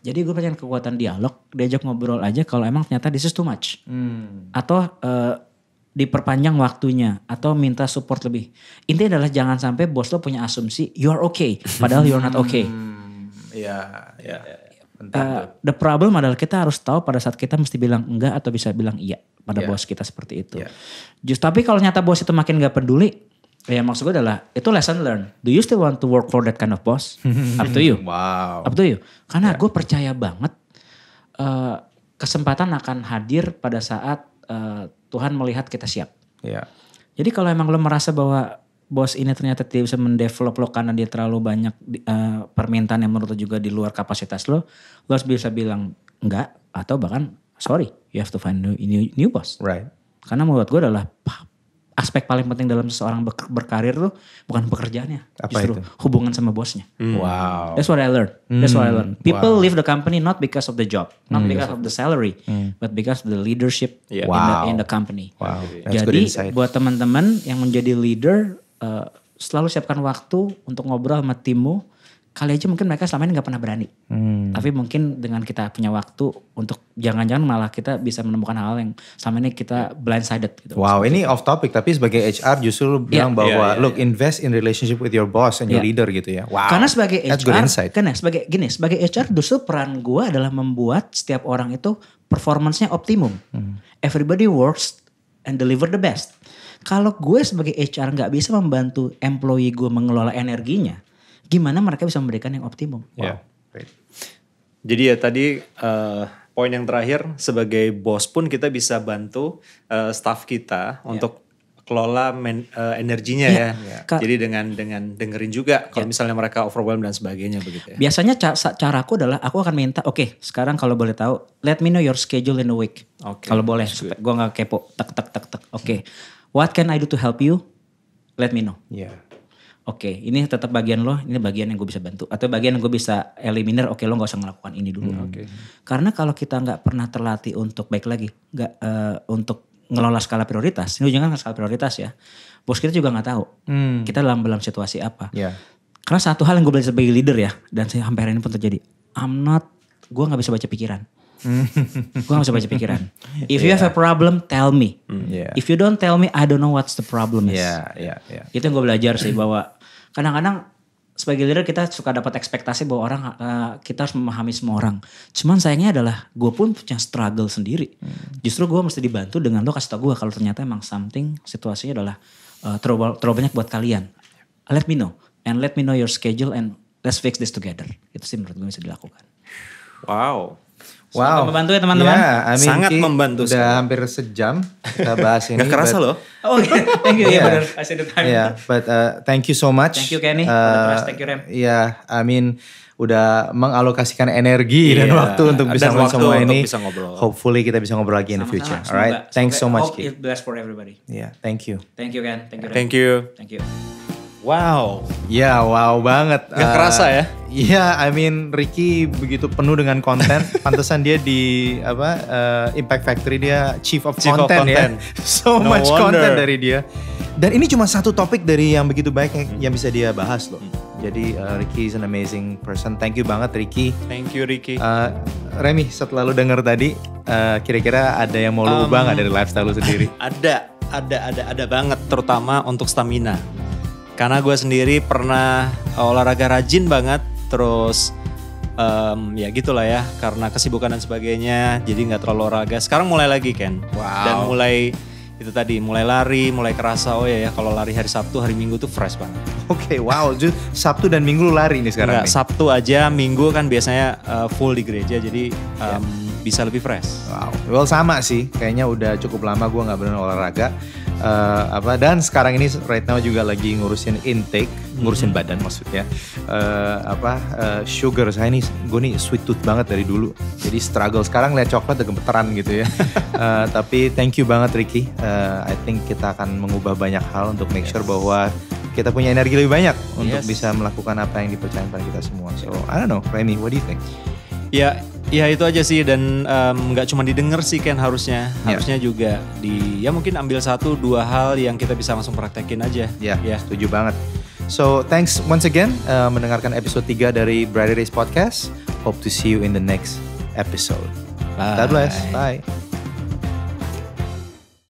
Jadi gue percaya dengan kekuatan dialog, diajak ngobrol aja kalau emang ternyata this is too much. Atau diperpanjang waktunya atau minta support lebih. Intinya adalah jangan sampai bos lo punya asumsi you are okay, padahal you are not okay. The problem adalah kita harus tahu pada saat kita mesti bilang enggak atau bisa bilang iya pada bos kita seperti itu. Just tapi kalau nyata bos itu makin gak peduli, ya maksud gue adalah itu lesson learned. Do you still want to work for that kind of boss? Up to you. Wow. Up to you. Karena gue percaya banget kesempatan akan hadir pada saat Tuhan melihat kita siap. Yeah. Jadi kalau emang lo merasa bahwa bos ini ternyata tidak bisa mendevelop lo karena dia terlalu banyak permintaan yang menurut lo juga di luar kapasitas lo harus bisa bilang enggak atau bahkan sorry, you have to find new boss. Right. Karena menurut gue adalah aspek paling penting dalam seseorang berkarir tuh bukan pekerjaannya, justru itu? Hubungan sama bosnya. Wow. That's what I learned. That's what I learned. People leave the company not because of the job, not because of the salary, but because of the leadership in the company. Wow. That's good Jadi insight. buat teman-teman yang menjadi leader, selalu siapkan waktu untuk ngobrol sama timmu. Kali aja mungkin mereka selama ini gak pernah berani. Tapi mungkin dengan kita punya waktu untuk jangan-jangan malah kita bisa menemukan hal yang selama ini kita blindsided gitu. Wow, ini off topic tapi sebagai HR justru lu bilang bahwa look invest in relationship with your boss and your leader gitu ya. Wow. Karena sebagai That's good HR, insight. sebagai HR justru peran gue adalah membuat setiap orang itu performance-nya optimum. Everybody works and deliver the best. Kalau gue sebagai HR gak bisa membantu employee gue mengelola energinya, gimana mereka bisa memberikan yang optimum? Wow. Great. Jadi ya tadi poin yang terakhir sebagai bos pun kita bisa bantu staff kita untuk kelola energinya ya. Jadi dengan dengerin juga kalau misalnya mereka overwhelmed dan sebagainya begitu ya. Biasanya caraku adalah aku akan minta, oke, sekarang kalau boleh tahu, let me know your schedule in the week. Kalau boleh, gue gak kepo, tek. Oke, what can I do to help you? Let me know. Oke, ini tetap bagian lo, ini bagian yang gue bisa bantu. Atau bagian yang gue bisa eliminir, oke lo gak usah ngelakukan ini dulu. Karena kalau kita gak pernah terlatih untuk, baik lagi, untuk ngelola skala prioritas. Ini jangan skala prioritas ya. Bos kita juga gak tahu kita dalam situasi apa. Karena satu hal yang gue belajar sebagai leader ya, dan sampai hari ini pun terjadi. Gue gak bisa baca pikiran. Gue gak bisa baca pikiran. If you have a problem, tell me. If you don't tell me, I don't know what's the problem is. Itu yang gue belajar sih, bahwa kadang-kadang sebagai leader kita suka dapat ekspektasi bahwa orang kita harus memahami semua orang. Cuman sayangnya adalah gue pun punya struggle sendiri. Justru gue mesti dibantu dengan lo kasih tau gue kalau ternyata emang situasinya adalah terlalu banyak buat kalian. Let me know. And let me know your schedule and let's fix this together. Itu sih menurut gue bisa dilakukan. Wow. Sangat membantu ya teman-teman. Sangat membantu. Udah hampir sejam kita bahas ini. Gak kerasa loh. Oh okay. Thank you. Ya benar. I see the time. But thank you so much. Thank you Kenny. Thank you Rem. Udah mengalokasikan energi dan waktu untuk bisa ngomong semua ini. Bisa ngobrol. Hopefully kita bisa ngobrol lagi in the future. Alright. Thanks so much. Hope it bless for everybody. Thank you. Thank you Ken. Thank you Rem. Thank you. Thank you. Wow. Ya wow banget. Gak kerasa ya? Iya, Ricky begitu penuh dengan konten. Pantesan dia di Impact Factory dia Chief of Content ya. So No much wonder. content dari dia. Dan ini cuma satu topik dari yang begitu baik yang bisa dia bahas loh. Jadi Ricky is an amazing person. Thank you banget Ricky. Thank you Ricky. Remy, setelah lu denger tadi, kira-kira ada yang mau lu ubah gak dari lifestyle lu sendiri? Ada banget, terutama untuk stamina. Karena gue sendiri pernah olahraga rajin banget, terus ya gitulah ya, karena kesibukan dan sebagainya, jadi nggak terlalu olahraga. Sekarang mulai lagi Ken, dan mulai itu tadi, mulai lari, mulai kerasa kalau lari hari Sabtu, hari Minggu tuh fresh banget. Oke, wow, Sabtu dan Minggu lu lari nih sekarang? Enggak, Sabtu aja, Minggu kan biasanya full di gereja, jadi bisa lebih fresh. Wow, well sama sih, kayaknya udah cukup lama gue nggak bener olahraga. Dan sekarang ini right now juga lagi ngurusin intake, ngurusin badan maksudnya. Sugar, saya nih, gue nih sweet tooth banget dari dulu. Jadi struggle, sekarang lihat coklat udah gemeteran gitu ya. Tapi thank you banget Ricky. I think kita akan mengubah banyak hal untuk make sure bahwa kita punya energi lebih banyak untuk bisa melakukan apa yang dipercayakan pada kita semua. So I don't know, Remy, what do you think? Ya itu aja sih, dan nggak cuma didengar sih Ken, harusnya juga mungkin ambil 1-2 hal yang kita bisa langsung praktekin aja. Setuju banget. So thanks once again mendengarkan episode 3 dari Brighter Days Podcast. Hope to see you in the next episode. Bye. God bless. Bye.